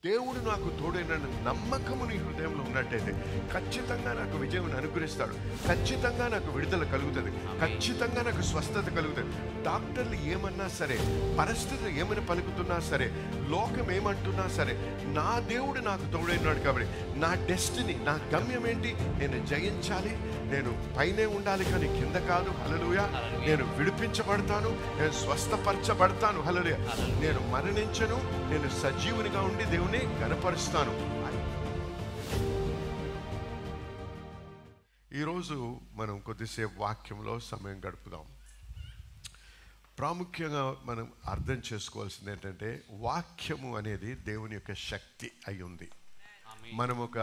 దేవుడు నాకు తోడైన నమ్మకము నీ హృదయంలో ఉన్నట్టయితే ఖచ్చితంగా నాకు విజయం అనుగ్రహిస్తాడు. ఖచ్చితంగా నాకు విడుదల కలుగుతుంది. ఖచ్చితంగా నాకు స్వస్థత కలుగుతుంది. డాక్టర్లు ఏమన్నా సరే, పరిస్థితులు ఏమైనా పలుకుతున్నా సరే, లోకం ఏమంటున్నా సరే, నా దేవుడు నాకు తోడైనాడు కాబట్టి నా డెస్టినీ, నా గమ్యం ఏంటి? నేను జయించాలి. నేను పైనే ఉండాలి కానీ కింద కాదు. హల్లెలూయా. నేను విడిపించబడతాను, నేను స్వస్థపరచబడతాను. హల్లెలూయా. నేను మరణించను, నేను సజీవునిగా ఉండి దేవుని గణపరుస్తాను. ఈరోజు మనం కొద్దిసేపు వాక్యంలో సమయం గడుపుదాం. ప్రాముఖ్యంగా మనం అర్థం చేసుకోవాల్సింది ఏంటంటే, వాక్యము అనేది దేవుని యొక్క శక్తి అయి ఉంది. మనం ఒక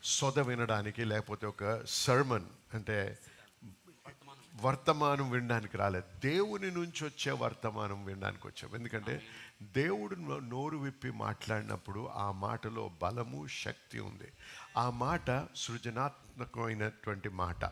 సొద వినడానికి, లేకపోతే ఒక సర్మన్ అంటే వర్తమానం వినడానికి రాలేదు. దేవుని నుంచి వచ్చే వర్తమానం వినడానికి వచ్చాం. ఎందుకంటే దేవుడు నోరు విప్పి మాట్లాడినప్పుడు ఆ మాటలో బలము, శక్తి ఉంది. ఆ మాట సృజనాత్మకమైనటువంటి మాట.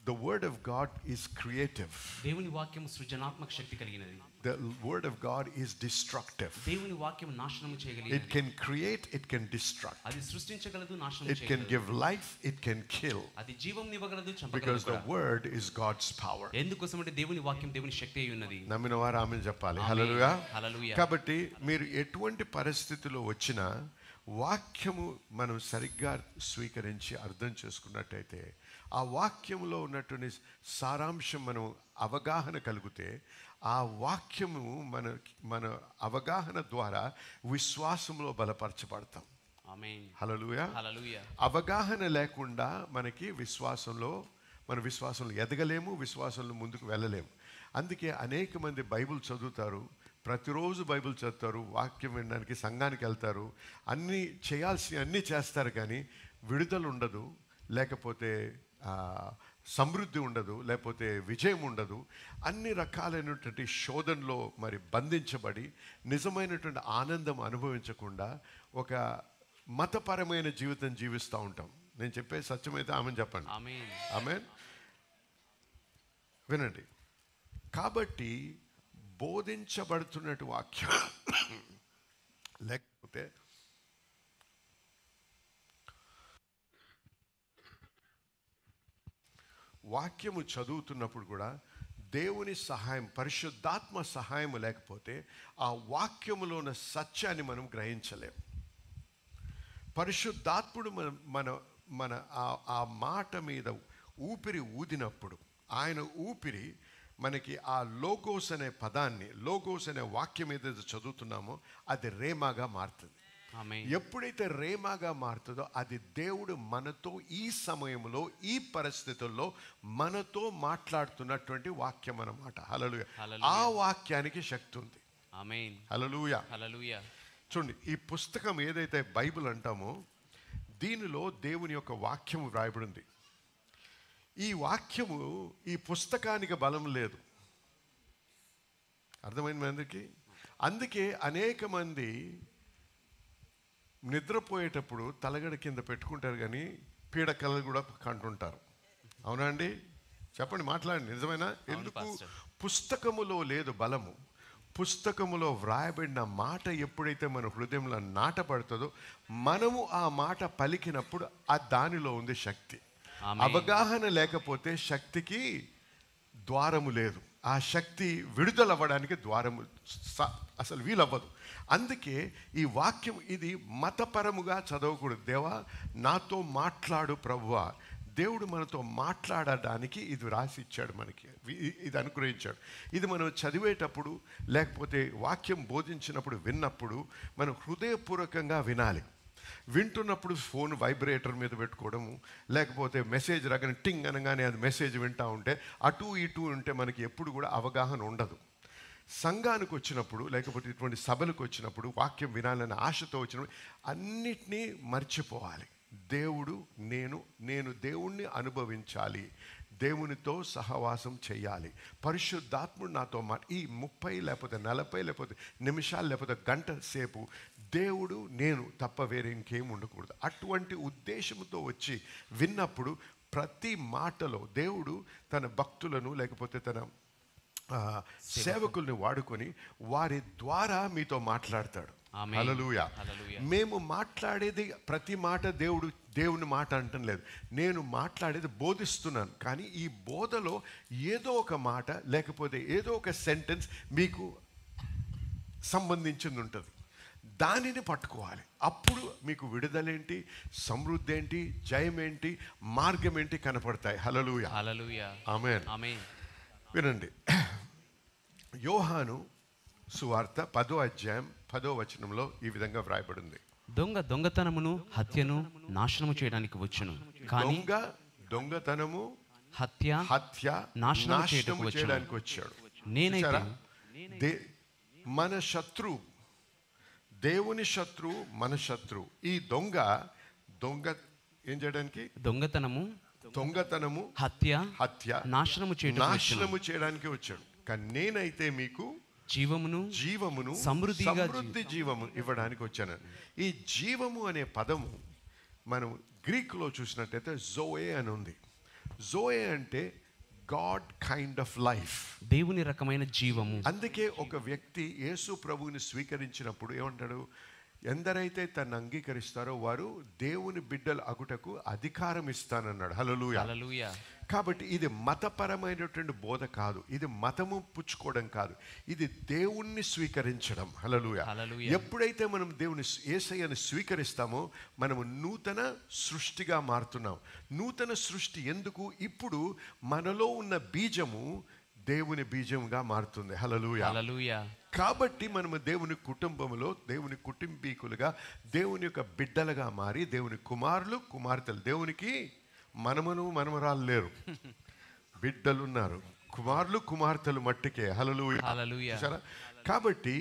The word of God is creative. దేవుని వాక్యం సృజనాత్మక శక్తి కలిగినది. The word of God is destructive. దేవుని వాక్యం నాశనం చేయగలిగినది. It can create, it can destruct. అది సృష్టించగలదు, నాశనం చేయగలదు. It can give life, it can kill. అది జీవం ఇవ్వగలదు, చంపగలదు. Because the word is God's power. ఎందుకోసమంటే దేవుని వాక్యం దేవుని శక్తి అయి ఉన్నది. నమ్మిన వారు ఆమేన్ చెప్పాలి. హల్లెలూయా. హల్లెలూయా. కాబట్టి మీరు ఎటువంటి పరిస్థితిలో వచ్చినా వాక్యము మనం సరిగ్గా స్వీకరించి అర్థం చేసుకున్నట్టయితే, ఆ వాక్యంలో ఉన్నటువంటి సారాంశం మనం అవగాహన కలిగితే, ఆ వాక్యము మన అవగాహన ద్వారా విశ్వాసంలో బలపరచబడతాం. ఆమేన్. హల్లెలూయా. హల్లెలూయా. అవగాహన లేకుండా మనకి విశ్వాసంలో ఎదగలేము, విశ్వాసంలో ముందుకు వెళ్ళలేము. అందుకే అనేక మంది బైబిల్ చదువుతారు, ప్రతిరోజు బైబిల్ చదువుతారు, వాక్యం వినడానికి సంఘానికి వెళ్తారు, అన్నీ చేస్తారు, కానీ విడుదల ఉండదు, లేకపోతే సమృద్ధి ఉండదు, లేకపోతే విజయం ఉండదు. అన్ని రకాలైనటువంటి శోధనలో మరి బంధించబడి నిజమైనటువంటి ఆనందం అనుభవించకుండా ఒక మతపరమైన జీవితం జీవిస్తూ ఉంటాం. నేను చెప్పే సత్యమైతే ఆమెన్ చెప్పండి. ఆమెన్. వినండి. కాబట్టి బోధించబడుతున్నట్టు వాక్యం లేకపోతే వాక్యము చదువుతున్నప్పుడు కూడా దేవుని సహాయం, పరిశుద్ధాత్మ సహాయం లేకపోతే ఆ వాక్యములో ఉన్న సత్యాన్ని మనం గ్రహించలేం. పరిశుద్ధాత్ముడు మన ఆ మాట మీద ఊపిరి ఊదినప్పుడు, ఆయన ఊపిరి మనకి ఆ లోగోస్ అనే పదాన్ని, లోగోస్ అనే వాక్యం ఏదైతే చదువుతున్నామో అది రేమాగా మారుతుంది. ఎప్పుడైతే రేమాగా మారుతుందో అది దేవుడు మనతో ఈ సమయంలో, ఈ పరిస్థితుల్లో మనతో మాట్లాడుతున్నటువంటి వాక్యం అన్నమాట. హల్లెలూయా. ఆ వాక్యానికి శక్తి ఉంది. హల్లెలూయా. హల్లెలూయా. చూడండి, ఈ పుస్తకం ఏదైతే బైబిల్ అంటామో దీనిలో దేవుని యొక్క వాక్యము వ్రాయబడింది. ఈ వాక్యము, ఈ పుస్తకానికి బలం లేదు. అర్థమైంది అందరికీ? అందుకే అనేక మంది నిద్రపోయేటప్పుడు తలగడ కింద పెట్టుకుంటారు, కానీ పీడకలలు కూడా కంటుంటారు. అవునా అండి? చెప్పండి, మాట్లాడండి. నిజమేనా? ఎందుకు? పుస్తకములో లేదు బలము. పుస్తకములో వ్రాయబడిన మాట ఎప్పుడైతే మన హృదయంలో నాటపడుతుందో, మనము ఆ మాట పలికినప్పుడు ఆ దానిలో ఉంది శక్తి. అవగాహన లేకపోతే శక్తికి ద్వారము లేదు. ఆ శక్తి విడుదలవ్వడానికి ద్వారము అసలు వీలవ్వదు. అందుకే ఈ వాక్యం ఇది మతపరముగా చదవకూడదు. దేవా నాతో మాట్లాడు ప్రభువా, దేవుడు మనతో మాట్లాడడానికి ఇది రాసి ఇచ్చాడు, మనకి ఇది అనుగ్రహించాడు. ఇది మనం చదివేటప్పుడు, లేకపోతే వాక్యం బోధించినప్పుడు, విన్నప్పుడు మనం హృదయపూర్వకంగా వినాలి. వింటున్నప్పుడు ఫోన్ వైబ్రేటర్ మీద పెట్టుకోవడము, లేకపోతే మెసేజ్ రాగానే టింగ్ అనగానే అది మెసేజ్ వింటూ ఉంటే అటు ఇటు ఉంటే మనకి ఎప్పుడు కూడా అవగాహన ఉండదు. సంఘానికి వచ్చినప్పుడు, లేకపోతే ఇటువంటి సభలకు వచ్చినప్పుడు, వాక్యం వినాలనే ఆశతో వచ్చినప్పుడు అన్నిటినీ మర్చిపోవాలి. దేవుడు, నేను దేవుణ్ణి అనుభవించాలి, దేవునితో సహవాసం చేయాలి, పరిశుద్ధాత్ముడు నాతో ఈ 30 లేకపోతే 40 లేకపోతే నిమిషాలు లేకపోతే గంట సేపు దేవుడు నేను తప్ప వేరే ఇంకేం ఉండకూడదు. అటువంటి ఉద్దేశంతో వచ్చి విన్నప్పుడు ప్రతి మాటలో దేవుడు తన భక్తులను, లేకపోతే తన సేవకుల్ని వాడుకొని వారి ద్వారా మీతో మాట్లాడతాడు. ఆమేన్. హల్లెలూయా. హల్లెలూయా. మేము మాట్లాడేది ప్రతి మాట దేవుని మాట అంటం లేదు. నేను మాట్లాడేది బోధిస్తున్నాను, కానీ ఈ బోధలో ఏదో ఒక మాట లేకపోతే ఏదో ఒక సెంటెన్స్ మీకు సంబంధించింది ఉంటుంది. దానిని పట్టుకోవాలి. అప్పుడు మీకు విడుదలేంటి, సమృద్ధి ఏంటి, జయం ఏంటి, మార్గం ఏంటి కనపడతాయి. హల్లెలూయా. హల్లెలూయా. ఆమేన్. ఆమేన్. వినండి, యోహాను సువార్త 10వ అధ్యాయం 10వ వచనంలో ఈ విధంగా వ్రాయబడింది. దొంగతనమును హత్యను నాశనము చేయడానికి వచ్చును, కానీ దొంగతనము హత్య నాశనము నాశనము చేయడానికి వచ్చాడు. నేనైతే చూసారా? మన శత్రు, దేవుని శత్రు, మన శత్రు. ఈ దొంగ ఏం చేయడానికి? దొంగతనము హత్య నాశనము చేయడానికి వచ్చాడు. కానీ నేనైతే మీకు జీవమును సమృద్ధి జీవము ఇవ్వడానికి వచ్చాను. ఈ జీవము అనే పదము మనం గ్రీకులో చూసినట్టయితే జోయే అని ఉంది. జోయే అంటే గాడ్ కైండ్ ఆఫ్ లైఫ్, దేవుని రకమైన జీవము. అందుకే ఒక వ్యక్తి యేసు ప్రభువుని స్వీకరించినప్పుడు ఏమంటాడు? ఎందరైతే తను అంగీకరిస్తారో వారు దేవుని బిడ్డలు అగుటకు అధికారం ఇస్తానన్నాడు. హల్లెలూయా. హల్లెలూయా. కాబట్టి ఇది మతపరమైనటువంటి బోధ కాదు, ఇది మతము పుచ్చుకోవడం కాదు, ఇది దేవుణ్ణి స్వీకరించడం. హల్లెలూయా. ఎప్పుడైతే మనం యేసయ్యను స్వీకరిస్తామో మనము నూతన సృష్టిగా మారుతున్నాం. నూతన సృష్టి ఎందుకు? ఇప్పుడు మనలో ఉన్న బీజము దేవుని బీజంగా మారుతుంది. హల్లెలూయా. హల్లెలూయా. కాబట్టి మనము దేవుని కుటుంబంలో దేవుని కుటుంబీకులుగా దేవుని యొక్క బిడ్డలుగా మారి దేవుని కుమారులు కుమార్తెలు. దేవునికి మనమరాలు లేరు, బిడ్డలు ఉన్నారు, కుమారులు కుమార్తెలు మట్టికే. హల్లెలూయా. కాబట్టి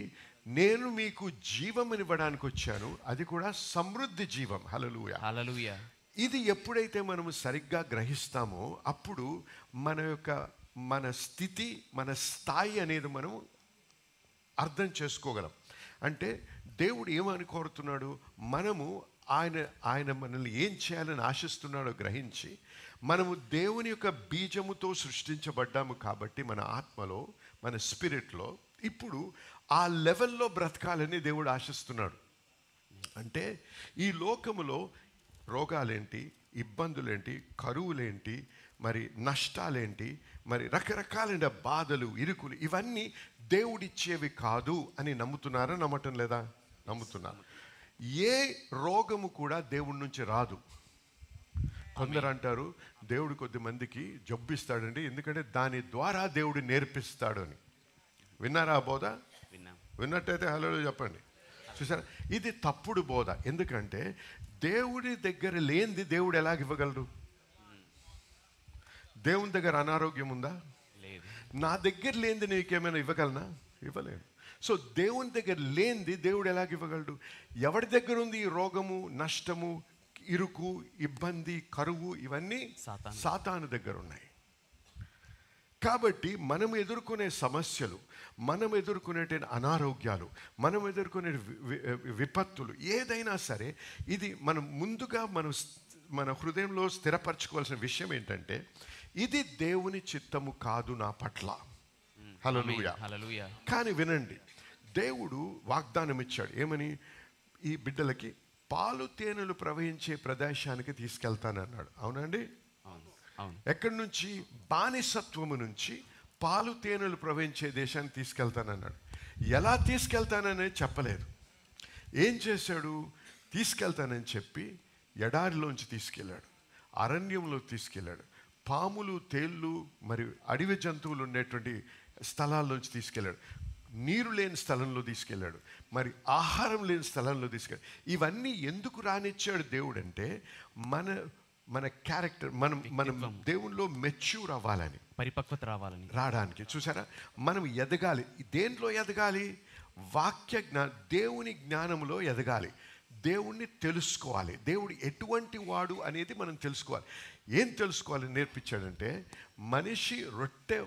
నేను మీకు జీవం ఇవ్వడానికి వచ్చాను, అది కూడా సమృద్ధి జీవం. హల్లెలూయా. ఇది ఎప్పుడైతే మనము సరిగ్గా గ్రహిస్తామో అప్పుడు మన స్థితి, మన స్థాయి అనేది మనం అర్థం చేసుకోగలం. అంటే దేవుడు ఏమని కోరుతున్నాడు? మనము ఆయన మనల్ని ఏం చేయాలని ఆశిస్తున్నాడో గ్రహించి మనము దేవుని యొక్క బీజముతో సృష్టించబడ్డాము. కాబట్టి మన ఆత్మలో, మన స్పిరిట్లో ఇప్పుడు ఆ లెవెల్లో బ్రతకాలని దేవుడు ఆశిస్తున్నాడు. అంటే ఈ లోకములో రోగాలేంటి, ఇబ్బందులేంటి, కరువులేంటి, మరి నష్టాలేంటి, మరి రకరకాలైన బాధలు, ఇరుకులు, ఇవన్నీ దేవుడిచ్చేవి కాదు అని నమ్ముతున్నారా? నమ్మటం లేదా? నమ్ముతున్నారు. ఏ రోగము కూడా దేవుడి నుంచి రాదు. కొందరు అంటారు దేవుడు కొద్ది మందికి జబ్బిస్తాడండి, ఎందుకంటే దాని ద్వారా దేవుడు నేర్పిస్తాడు అని. విన్నారా ఆ బోధ? విన్నట్టయితే హల్లెలూయా చెప్పండి. చూసారా? ఇది తప్పుడు బోధ. ఎందుకంటే దేవుడి దగ్గర లేనిది దేవుడు ఎలాగ ఇవ్వగలడు? దేవుని దగ్గర అనారోగ్యం ఉందా? నా దగ్గర లేనిది నీకేమైనా ఇవ్వగలనా? ఇవ్వలేను. సో దేవుని దగ్గర లేనిది దేవుడు ఎలాగ ఇవ్వగలడు? ఎవరి దగ్గర ఉంది ఈ రోగము, నష్టము, ఇరుకు, ఇబ్బంది, కరువు? ఇవన్నీ సాతాను దగ్గర ఉన్నాయి. కాబట్టి మనం ఎదుర్కొనే సమస్యలు, మనం ఎదుర్కొనే అనారోగ్యాలు, మనం ఎదుర్కొనే విపత్తులు ఏదైనా సరే, ఇది మనం ముందుగా మన హృదయంలో స్థిరపరచుకోవాల్సిన విషయం ఏంటంటే ఇది దేవుని చిత్తము కాదు నా పట్ల. హల్లెలూయా. కానీ వినండి, దేవుడు వాగ్దానం ఇచ్చాడు. ఏమని? ఈ బిడ్డలకి పాలు తేనెలు ప్రవహించే ప్రదేశానికి తీసుకెళ్తానన్నాడు. అవునండి? ఎక్కడి నుంచి? బానిసత్వము నుంచి పాలు తేనెలు ప్రవహించే దేశానికి తీసుకెళ్తానన్నాడు. ఎలా తీసుకెళ్తానని చెప్పలేదు. ఏం చేశాడు? తీసుకెళ్తానని చెప్పి ఎడారిలోంచి తీసుకెళ్ళాడు, అరణ్యంలో తీసుకెళ్ళాడు, పాములు, తేళ్ళు, మరి అడవి జంతువులు ఉండేటువంటి స్థలాల్లోంచి తీసుకెళ్ళాడు, నీరు లేని స్థలంలో తీసుకెళ్ళాడు, మరి ఆహారం లేని స్థలంలో తీసుకెళ్ళాడు. ఇవన్నీ ఎందుకు రానిచ్చాడు దేవుడు అంటే మన క్యారెక్టర్, మనం దేవునిలో మెచ్యూర్ అవ్వాలని, పరిపక్వత రావడానికి. చూసారా? మనం ఎదగాలి. దేంట్లో ఎదగాలి? దేవుని జ్ఞానంలో ఎదగాలి. దేవుణ్ణి తెలుసుకోవాలి. దేవుడు ఎటువంటి వాడు అనేది మనం తెలుసుకోవాలి. ఏం తెలుసుకోవాలి నేర్పించాడంటే మనిషి రొట్టె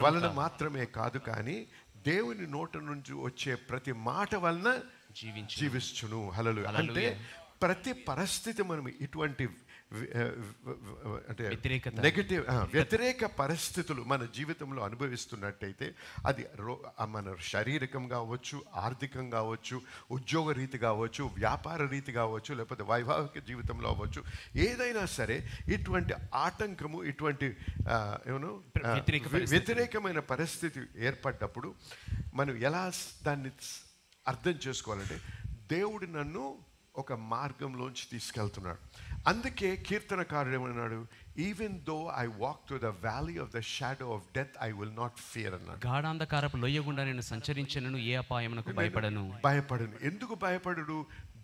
వలన మాత్రమే కాదు, కానీ దేవుని నోట నుంచి వచ్చే ప్రతి మాట వలన జీవించును. హల్లెలూయా. అంటే ప్రతి పరిస్థితి మనం ఇటువంటి అంటే వ్యతిరేకత. నెగటివ్ వ్యతిరేక పరిస్థితులు మన జీవితంలో అనుభవిస్తున్నట్టయితే అది మన శారీరకంగా అవ్వచ్చు, ఆర్థికంగా అవ్వచ్చు, ఉద్యోగ రీతి కావచ్చు, వ్యాపార రీతి కావచ్చు, లేకపోతే వైవాహిక జీవితంలో అవ్వచ్చు, ఏదైనా సరే ఇటువంటి ఆటంకము, ఇటువంటి వ్యతిరేకమైన పరిస్థితి ఏర్పడ్డప్పుడు మనం ఎలా దాన్ని అర్థం చేసుకోవాలంటే దేవుడు నన్ను ఒక మార్గంలోంచి తీసుకెళ్తున్నాడు. అందుకే కీర్తనకారుడు ఏమన్నాడు, even though I walk through the valley of the shadow of death I will not fear అన్నాడు. గాఢాంధకారపు లోయ గుండా నేను సంచరించను, ఏ అపాయమునకు భయపడను. ఎందుకు భయపడడు?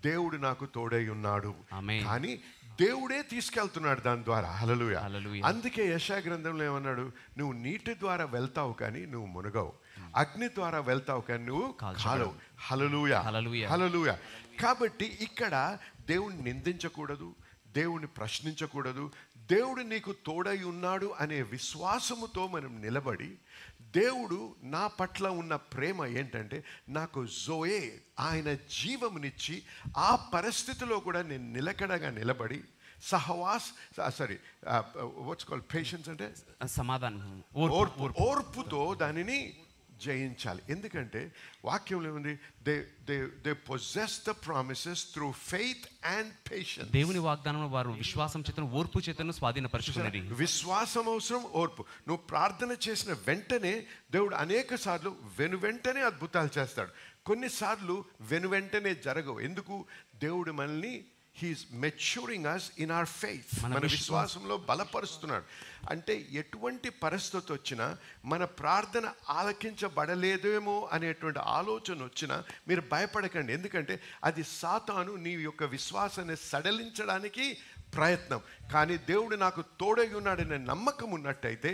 దేవుడు నాకు తోడై ఉన్నాడు. ఆమేన్. కానీ దేవుడే తీసుకెళ్తున్నాడు దాని ద్వారా. హల్లెలూయా. హల్లెలూయా. అందుకే యెషయా గ్రంథంలో ఏమన్నాడు, నువ్వు నీటి ద్వారా వెళ్తావు కానీ నువ్వు మునగవు, అగ్ని ద్వారా వెళ్తావు కానీ నువ్వు కాలవు. హల్లెలూయా. హల్లెలూయా. హల్లెలూయా. కాబట్టి ఇక్కడ దేవుణ్ణి నిందించకూడదు, దేవుణ్ణి ప్రశ్నించకూడదు. దేవుడు నీకు తోడై ఉన్నాడు అనే విశ్వాసముతో మనం నిలబడి, దేవుడు నా పట్ల ఉన్న ప్రేమ ఏంటంటే నాకు జోయే, ఆయన జీవమునిచ్చి ఆ పరిస్థితిలో కూడా నేను నిలకడగా నిలబడి వాట్స్ కాల్డ్ పేషెన్స్ అంటే సమాధానం, ఓర్పుతో దానిని జయించాలి. ఎందుకంటే వాక్యంలో ఉంది, they possess the promises through faith and patience. దేవుని వాగ్దానం వారు విశ్వాసం చేతను ఓర్పు చేతను స్వాధీనపరచుకున్నారు. విశ్వాసం అవసరం, ఓర్పు. నువ్వు ప్రార్థన చేసిన వెంటనే దేవుడు అనేక సార్లు వెంటనే అద్భుతాలు చేస్తాడు. కొన్నిసార్లు వెంటనే జరగవు. ఎందుకు? దేవుడు మనల్ని he is maturing us in our faith. మన విశ్వాసంలో బలపరుస్తున్నాడు. అంటే ఎటువంటి పరిస్థితి వచ్చినా, మన ప్రార్థన ఆలకించబడలేదేమో అనేటువంటి ఆలోచన వచ్చినా మీరు భయపడకండి. ఎందుకంటే అది సాతాను నీ యొక్క విశ్వాసాన్ని సడలించడానికి ప్రయత్నం. కానీ దేవుడు నాకు తోడై ఉన్నాడనే నమ్మకం ఉన్నట్టయితే,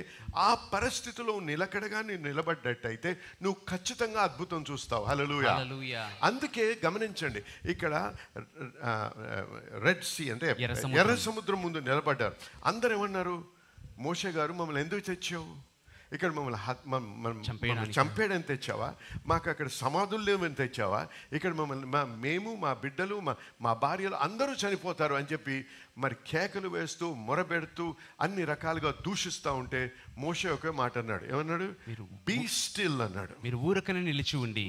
ఆ పరిస్థితిలో నిలకడగా నువ్వు నిలబడ్డట్టయితే నువ్వు ఖచ్చితంగా అద్భుతం చూస్తావు. హల్లెలూయా. అందుకే గమనించండి, ఇక్కడ రెడ్ సీ అంటే ఎర్ర సముద్రం ముందు నిలబడ్డారు. అందరు ఏమన్నారు, మోషే గారు మమ్మల్ని ఎందుకు తెచ్చావు? ఇక్కడ మమ్మల్ని చంపేయడానికి తెచ్చావా? మాకు అక్కడ సమాధులు లేవని తెచ్చావా? ఇక్కడ మమ్మల్ని మేము, మా బిడ్డలు, మా భార్యలు అందరూ చనిపోతారు అని చెప్పి మరి కేకలు వేస్తూ మొరబెడుతూ అన్ని రకాలుగా దూషిస్తూ ఉంటే మోషే ఒకే మాట అన్నాడు. ఏమన్నాడు? బీ స్టిల్ అన్నాడు. మీరు ఊరకనే నిలిచి ఉండి,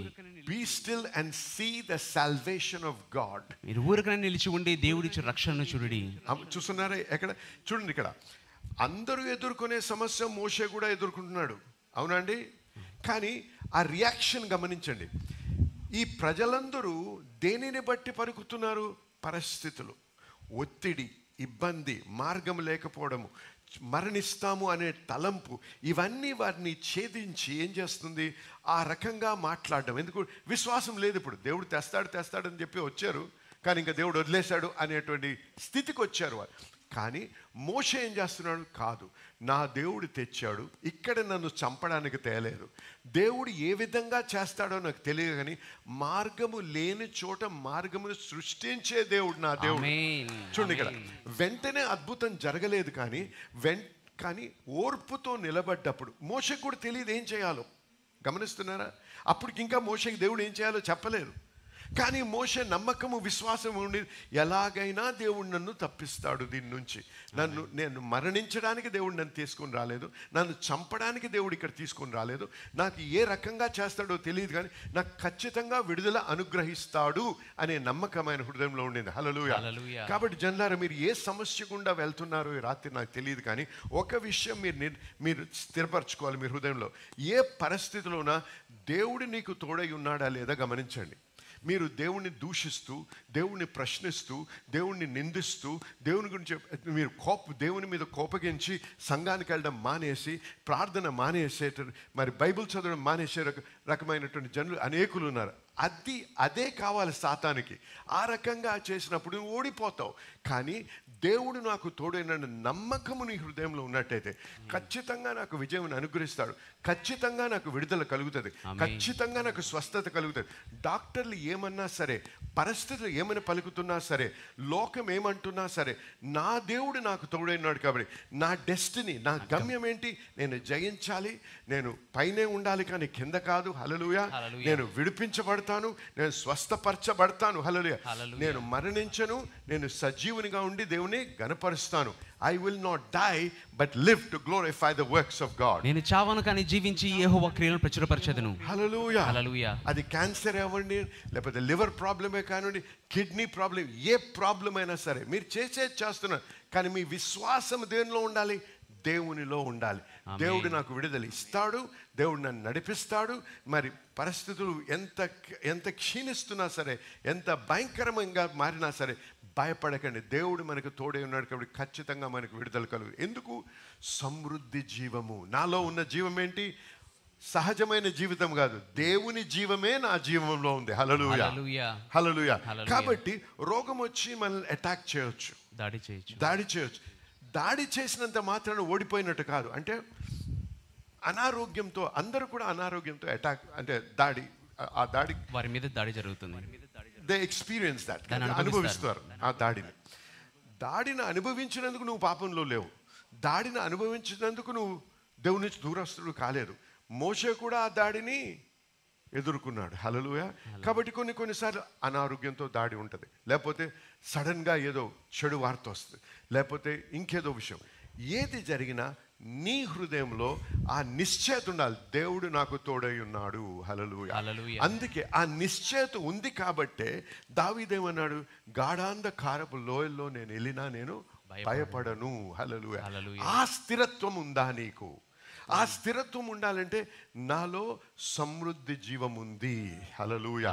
be still and see the salvation of God. మీరు ఊరకనే నిలిచి ఉండి దేవుడిచ్చే రక్షణను చూడండి. చూస్తున్నారా? ఎక్కడ చూడండి, ఇక్కడ అందరూ ఎదుర్కొనే సమస్య మోషే కూడా ఎదుర్కొంటున్నాడు. అవునండి? కానీ ఆ రియాక్షన్ గమనించండి. ఈ ప్రజలందరూ దేనిని బట్టి పలుకుతున్నారు? పరిస్థితులు, ఒత్తిడి, ఇబ్బంది, మార్గం లేకపోవడము, మరణిస్తాము అనే తలంపు, ఇవన్నీ వారిని ఛేదించి ఏం చేస్తుంది? ఆ రకంగా మాట్లాడడం. ఎందుకు? విశ్వాసం లేదు. ఇప్పుడు దేవుడు తెస్తాడని చెప్పి వచ్చారు, కానీ ఇంకా దేవుడు వదిలేశాడు అనేటువంటి స్థితికి వచ్చారు వారు. కానీ మోషే ఏం చేస్తున్నాడు? కాదు, నా దేవుడు తెచ్చాడు, ఇక్కడ నన్ను చంపడానికి తేలేదు. దేవుడు ఏ విధంగా చేస్తాడో నాకు తెలియదు, కానీ మార్గము లేని చోట మార్గమును సృష్టించే దేవుడు నా దేవుడు. చూడండి, ఇక్కడ వెంటనే అద్భుతం జరగలేదు, కానీ ఓర్పుతో నిలబడ్డప్పుడు మోషేకు కూడా తెలియదు ఏం చేయాలో. గమనిస్తున్నారా? అప్పటికి ఇంకా మోషేకి దేవుడు ఏం చేయాలో చెప్పలేదు. కానీ మోషే నమ్మకము, విశ్వాసం ఉండి, ఎలాగైనా దేవుడు నన్ను తప్పిస్తాడు దీని నుంచి. నేను మరణించడానికి దేవుడు నన్ను తీసుకొని రాలేదు, నన్ను చంపడానికి దేవుడు ఇక్కడ తీసుకొని రాలేదు. నాకు ఏ రకంగా చేస్తాడో తెలియదు, కానీ నాకు ఖచ్చితంగా విడుదల అనుగ్రహిస్తాడు అనే నమ్మకమైన హృదయంలో ఉండింది. హల్లెలూయా. కాబట్టి జనులారా, మీరు ఏ సమస్య గుండా వెళ్తున్నారో ఈ రాత్రి నాకు తెలియదు, కానీ ఒక విషయం మీరు స్థిరపరచుకోవాలి మీ హృదయంలో. ఏ పరిస్థితిలోనా దేవుడు నీకు తోడై ఉన్నాడా లేదా గమనించండి. మీరు దేవుణ్ణి దూషిస్తూ, దేవుణ్ణి ప్రశ్నిస్తూ, దేవుణ్ణి నిందిస్తూ, దేవుని గురించి మీరు దేవుని మీద కోపగించి సంఘానికి వెళ్ళడం మానేసి, ప్రార్థన మానేసే, మరి బైబిల్ చదవడం మానేసే రకమైనటువంటి జనులు అనేకులు ఉన్నారు. అదే కావాలి సాతానికి. ఆ రకంగా చేసినప్పుడు నువ్వు ఓడిపోతావు. కానీ దేవుడు నాకు తోడైన నమ్మకము నీ హృదయంలో ఉన్నట్టయితే ఖచ్చితంగా నాకు విజయం అనుగ్రహిస్తాడు, ఖచ్చితంగా నాకు విడుదల కలుగుతుంది, ఖచ్చితంగా నాకు స్వస్థత కలుగుతుంది. డాక్టర్లు ఏమన్నా సరే, పరిస్థితులు ఏమని పలుకుతున్నా సరే, లోకం ఏమంటున్నా సరే, నా దేవుడు నాకు తోడైనాడు. కాబట్టి నా డెస్టినీ, నా గమ్యం ఏంటి? నేను జయించాలి, నేను పైనే ఉండాలి కానీ కింద కాదు. హల్లెలూయా. నేను విడిపించబడతాను, లేపబడతాను, నేను స్వస్థపరచబడతాను. హల్లెలూయా. హల్లెలూయా. నేను మరణించను, నేను సజీవునిగా ఉండి దేవుని గణపరుస్తాను. I will not die but live to glorify the works of God. నేను చావను కానీ జీవించి యెహోవా క్రియలను ప్రచురపరచెదను. హల్లెలూయా. హల్లెలూయా. అది క్యాన్సర్ అవ్వండి, లేకపోతే లివర్ ప్రాబ్లమే కానివ్వండి, కిడ్నీ ప్రాబ్లం, ఏ ప్రాబ్లం అయినా సరే మీరు చేస్తున్నారు, కానీ మీ విశ్వాసం దేనిలో ఉండాలి? దేవునిలో ఉండాలి. దేవుడు నాకు విడుదల ఇస్తాడు, దేవుడు నన్ను నడిపిస్తాడు. మరి పరిస్థితులు ఎంత క్షీణిస్తున్నా సరే, ఎంత భయంకరంగా మారినా సరే భయపడకండి. దేవుడు మనకు తోడే ఉన్నాడు కాబట్టి ఖచ్చితంగా మనకు విడుదల కలుగు. ఎందుకు? సమృద్ధి జీవము. నాలో ఉన్న జీవం ఏంటి? సహజమైన జీవితం కాదు, దేవుని జీవమే నా జీవంలో ఉంది. హల్లెలూయా. హల్లెలూయా. హల్లెలూయా. హల్లెలూయా. కాబట్టి రోగం వచ్చి మనల్ని అటాక్ చేయొచ్చు, దాడి చేయొచ్చు. దాడి చేసినంత మాత్రాన ఓడిపోయినట్టు కాదు. అంటే అనారోగ్యంతో, అందరూ కూడా అనారోగ్యంతో అటాక్, అంటే ఆ దాడి వారి మీద దాడి జరుగుతుంది. దే ఎక్స్పీరియన్స్ దట్, దాన్ని అనుభవిస్తారు ఆ దాడిని అనుభవించినందుకు నువ్వు పాపంలో లేవు, దాడిని అనుభవించినందుకు నువ్వు దేవుని నుంచి దూరస్తుడు కాలేదు. మోషే కూడా ఆ దాడిని ఎదుర్కొన్నాడు. హల్లెలూయా. కాబట్టి కొన్నిసార్లు అనారోగ్యంతో దాడి ఉంటుంది, లేకపోతే సడన్గా ఏదో చెడు వార్త వస్తుంది, లేకపోతే ఇంకేదో విషయం. ఏది జరిగినా నీ హృదయంలో ఆ నిశ్చయత ఉండాలి, దేవుడు నాకు తోడై ఉన్నాడు. హల్లెలూయా. అందుకే ఆ నిశ్చయత ఉంది కాబట్టే దావీదేమన్నాడు? గాఢాంధకారపు లోయల్లో నేను వెళ్ళినా నేను భయపడను. హల్లెలూయా. ఆ స్థిరత్వం ఉందా నీకు? ఆ స్థిరత్వం ఉండాలంటే నాలో సమృద్ధి జీవం ఉంది. హల్లెలూయా.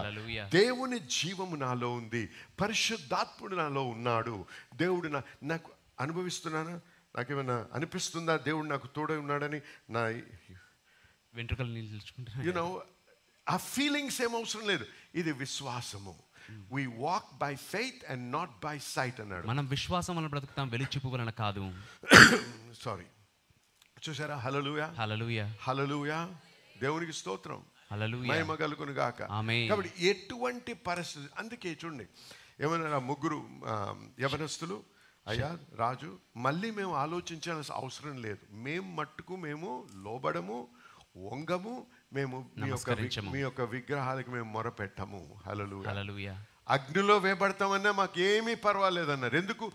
దేవుని జీవము నాలో ఉంది, పరిశుద్ధాత్ముడు నాలో ఉన్నాడు. దేవుడు నాకు అనుభవిస్తున్నానా? నాకేమైనా అనిపిస్తుందా దేవుడు నాకు తోడై ఉన్నాడని? నా వెంట్రుకలు నిల్చుకుంటున్నా, యూనో ఆ ఫీలింగ్స్ ఏం అవసరం లేదు. ఇది విశ్వాసము. We walk by faith and not by sight అన్నాడు. మనం విశ్వాసం వలన బ్రతుకుతాం, వెలుచూపు వలన కాదు. సారీ, చూసారా? హల్లెలూయా. హల్లెలూయా. హల్లెలూయా. దేవునికి స్తోత్రం. హల్లెలూయా. మహిమ కలుగును గాక. ఆమేన్. కాబట్టి ఎటువంటి పరిస్థితి, అందుకే చూడండి ఏమన్నా ముగ్గురు యవనస్తులు, అయ్యా రాజు, మళ్ళీ మేము ఆలోచించాల్సిన అవసరం లేదు, మేము లోబడము, వంగము, మేము మీ యొక్క విగ్రహాలకు మేము మొరపెట్టము. హల్లెలూయా. అగ్నిలో వేయబడతామన్నా మాకేమీ పర్వాలేదన్నారు. ఎందుకు?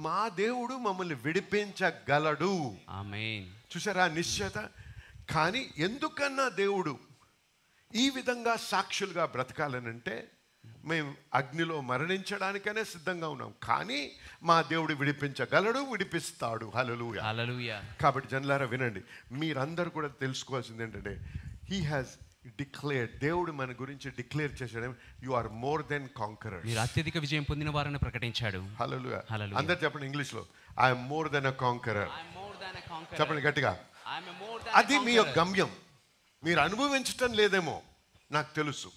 మా దేవుడు మమ్మల్ని విడిపించగలడు. ఆమేన్. చూసారా నిశ్చయత? కానీ ఎందుకన్నా దేవుడు ఈ విధంగా సాక్షులుగా బ్రతకాలనంటే మేము అగ్నిలో మరణించడానికనే సిద్ధంగా ఉన్నాం, కానీ మా దేవుడు విడిపించగలడు, విడిపిస్తాడు. హల్లెలూయా. హల్లెలూయా. కాబట్టి జనులారా వినండి, మీరందరూ కూడా తెలుసుకోవాల్సింది ఏంటంటే, హీ హాజ్ డిక్లేర్డ్, దేవుడు మన గురించి డిక్లేర్ చేశాడు, you are more than conquerors. మీరు అత్యధిక విజయం పొందిన వారని ప్రకటించాడు. హల్లెలూయా. హల్లెలూయా. అందరూ చెప్పండి ఇంగ్లీష్లో, I'm more than a conqueror. చెప్పండి గట్టిగా. అది మీ యొక్క గమ్యం. మీరు అనుభవించటం లేదేమో నాకు తెలుసు,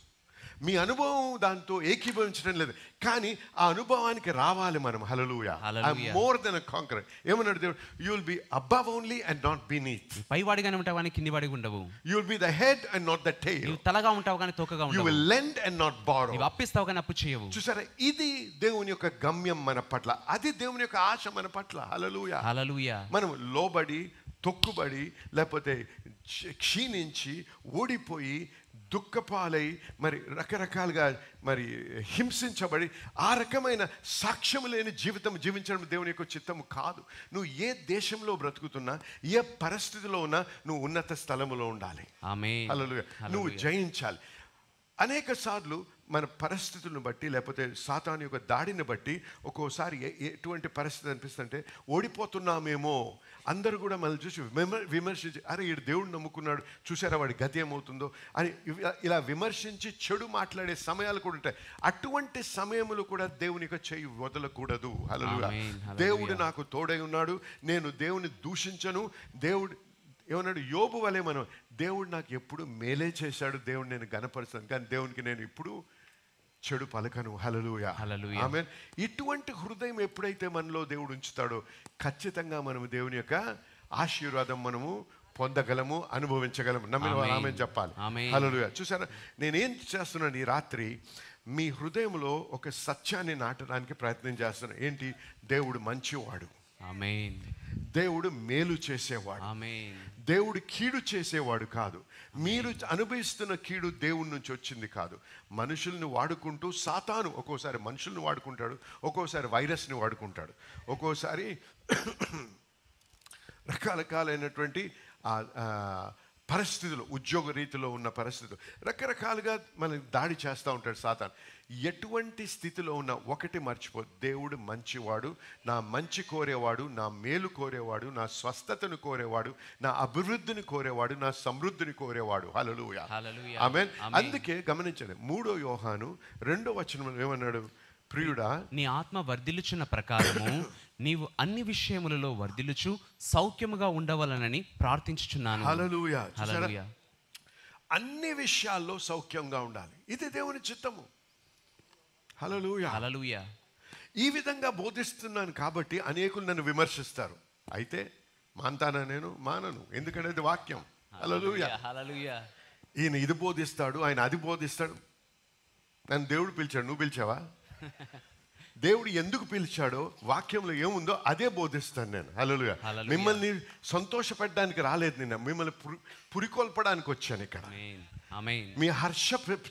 మీ అనుభవం దాంతో ఏకీభవించడం లేదు, కానీ ఆ అనుభవానికి రావాలి మనం. Hallelujah. I'm more than a conqueror. ఏమన్నాడు దేవుడు? You will be above only and not beneath. పైవాడిగానే ఉంటావు కానీ కిందివాడిగా ఉండవు. You will be the head and not the tail. నీవు తలగా ఉంటావు కానీ తోకగా ఉండవు. You will lend and not borrow. నీవు అప్పిస్తావు కానీ అప్పు చేయవు. చూసారా, ఇది దేవుని యొక్క గమ్యం మన పట్ల, అది దేవుని యొక్క ఆశ మన పట్ల. హల్లెలూయా. హల్లెలూయా. మనం లోబడి, తొక్కుబడి, లేకపోతే క్షీణించి, ఓడిపోయి, దుఃఖపాలై, మరి రకరకాలుగా మరి హింసించబడి ఆ రకమైన సాక్ష్యం లేని జీవితం జీవించడం దేవుని యొక్క చిత్తము కాదు. నువ్వు ఏ దేశంలో బ్రతుకుతున్నా, ఏ పరిస్థితిలో ఉన్నా నువ్వు ఉన్నత స్థలములో ఉండాలి. ఆమేన్. హల్లెలూయా. నువ్వు జయించాలి. అనేక సార్లు మన పరిస్థితులను బట్టి, లేకపోతే సాతాను యొక్క దాడిని బట్టి ఒక్కోసారి ఎటువంటి పరిస్థితి అనిపిస్తుంటే ఓడిపోతున్నామేమో, అందరూ కూడా మనల్ని చూసి విమర్శించి, అరే ఈడు దేవుడు నమ్ముకున్నాడు, చూసారా వాడి గతి ఏమవుతుందో అని ఇలా విమర్శించి చెడు మాట్లాడే సమయాలు కూడా ఉంటాయి. అటువంటి సమయములు కూడా దేవుని యొక్క చేయి వదలకూడదు. హల్లెలూయా. దేవుడు నాకు తోడై ఉన్నాడు, నేను దేవుని దూషించను. దేవుడు ఏమన్నాడు? యోబు వలె మనం, దేవుడు నాకు ఎప్పుడు మేలే చేశాడు, దేవుడు నేను గణపరుస్తాను, కానీ దేవునికి నేను ఇప్పుడు చెడు పలకను. హల్లెలూయా. ఆమేన్. ఇటువంటి హృదయం ఎప్పుడైతే మనలో దేవుడు ఉంచుతాడో ఖచ్చితంగా మనము దేవుని యొక్క ఆశీర్వాదం మనము పొందగలము, అనుభవించగలము. నమ్మిన వారు ఆమేన్ చెప్పాలి. హల్లెలూయా. చూసారా, నేనేం చేస్తున్నాను ఈ రాత్రి? మీ హృదయంలో ఒక సత్యాన్ని నాటడానికి ప్రయత్నం చేస్తున్నాను. ఏంటి? దేవుడు మంచివాడు, ఆమేన్. దేవుడు మేలు చేసేవాడు, ఆమేన్. దేవుడు కీడు చేసేవాడు కాదు. మీరు అనుభవిస్తున్న కీడు దేవుడి నుంచి వచ్చింది కాదు. మనుషుల్ని వాడుకుంటూ సాతాను ఒక్కోసారి మనుషుల్ని వాడుకుంటాడు, ఒక్కోసారి వైరస్ని వాడుకుంటాడు, ఒక్కోసారి రకరకాలైనటువంటి పరిస్థితులు, ఉద్యోగ రీతిలో ఉన్న పరిస్థితులు రకరకాలుగా మనకి దాడి చేస్తూ ఉంటాడు సాతాను. ఎటువంటి స్థితిలో ఉన్న ఒకటి మర్చిపో, దేవుడు మంచివాడు, నా మంచి కోరేవాడు, నా మేలు కోరేవాడు, నా స్వస్థతను కోరేవాడు, నా అభివృద్ధిని కోరేవాడు, నా సమృద్ధిని కోరేవాడు. హల్లెలూయా, ఆమేన్. అందుకే గమనించండి, 3 యోహాను 2వ వచనంలో ఏమన్నాడు? ప్రియుడా, నీ ఆత్మ వర్ధిల్లుచున్న ప్రకారము నీవు అన్ని విషయములలో వర్ధిల్లుచు సౌఖ్యముగా ఉండవలనని ప్రార్థించుచున్నాను. హల్లెలూయా. హల్లెలూయా. అన్ని విషయాల్లో సౌఖ్యంగా ఉండాలి, ఇది దేవుని చిత్తము. హల్లెలూయా, హల్లెలూయా. ఈ విధంగా బోధిస్తున్నాను కాబట్టి అనేకులు నన్ను విమర్శిస్తారు. అయితే మానతానా? నేను మానను, ఎందుకంటే ఇది వాక్యం. హల్లెలూయా, హల్లెలూయా. ఈయన ఇది బోధిస్తాడు, ఆయన అది బోధిస్తాడు. నన్ను దేవుడు పిలిచాడు, నువ్వు పిలిచావా? దేవుడు ఎందుకు పిలిచాడో వాక్యంలో ఏముందో అదే బోధిస్తాను నేను. హల్లెలూయా. మిమ్మల్ని సంతోషపెట్టడానికి రాలేదు, నేను మిమ్మల్ని పురికొల్పడానికి వచ్చాను ఇక్కడ. మీ హర్ష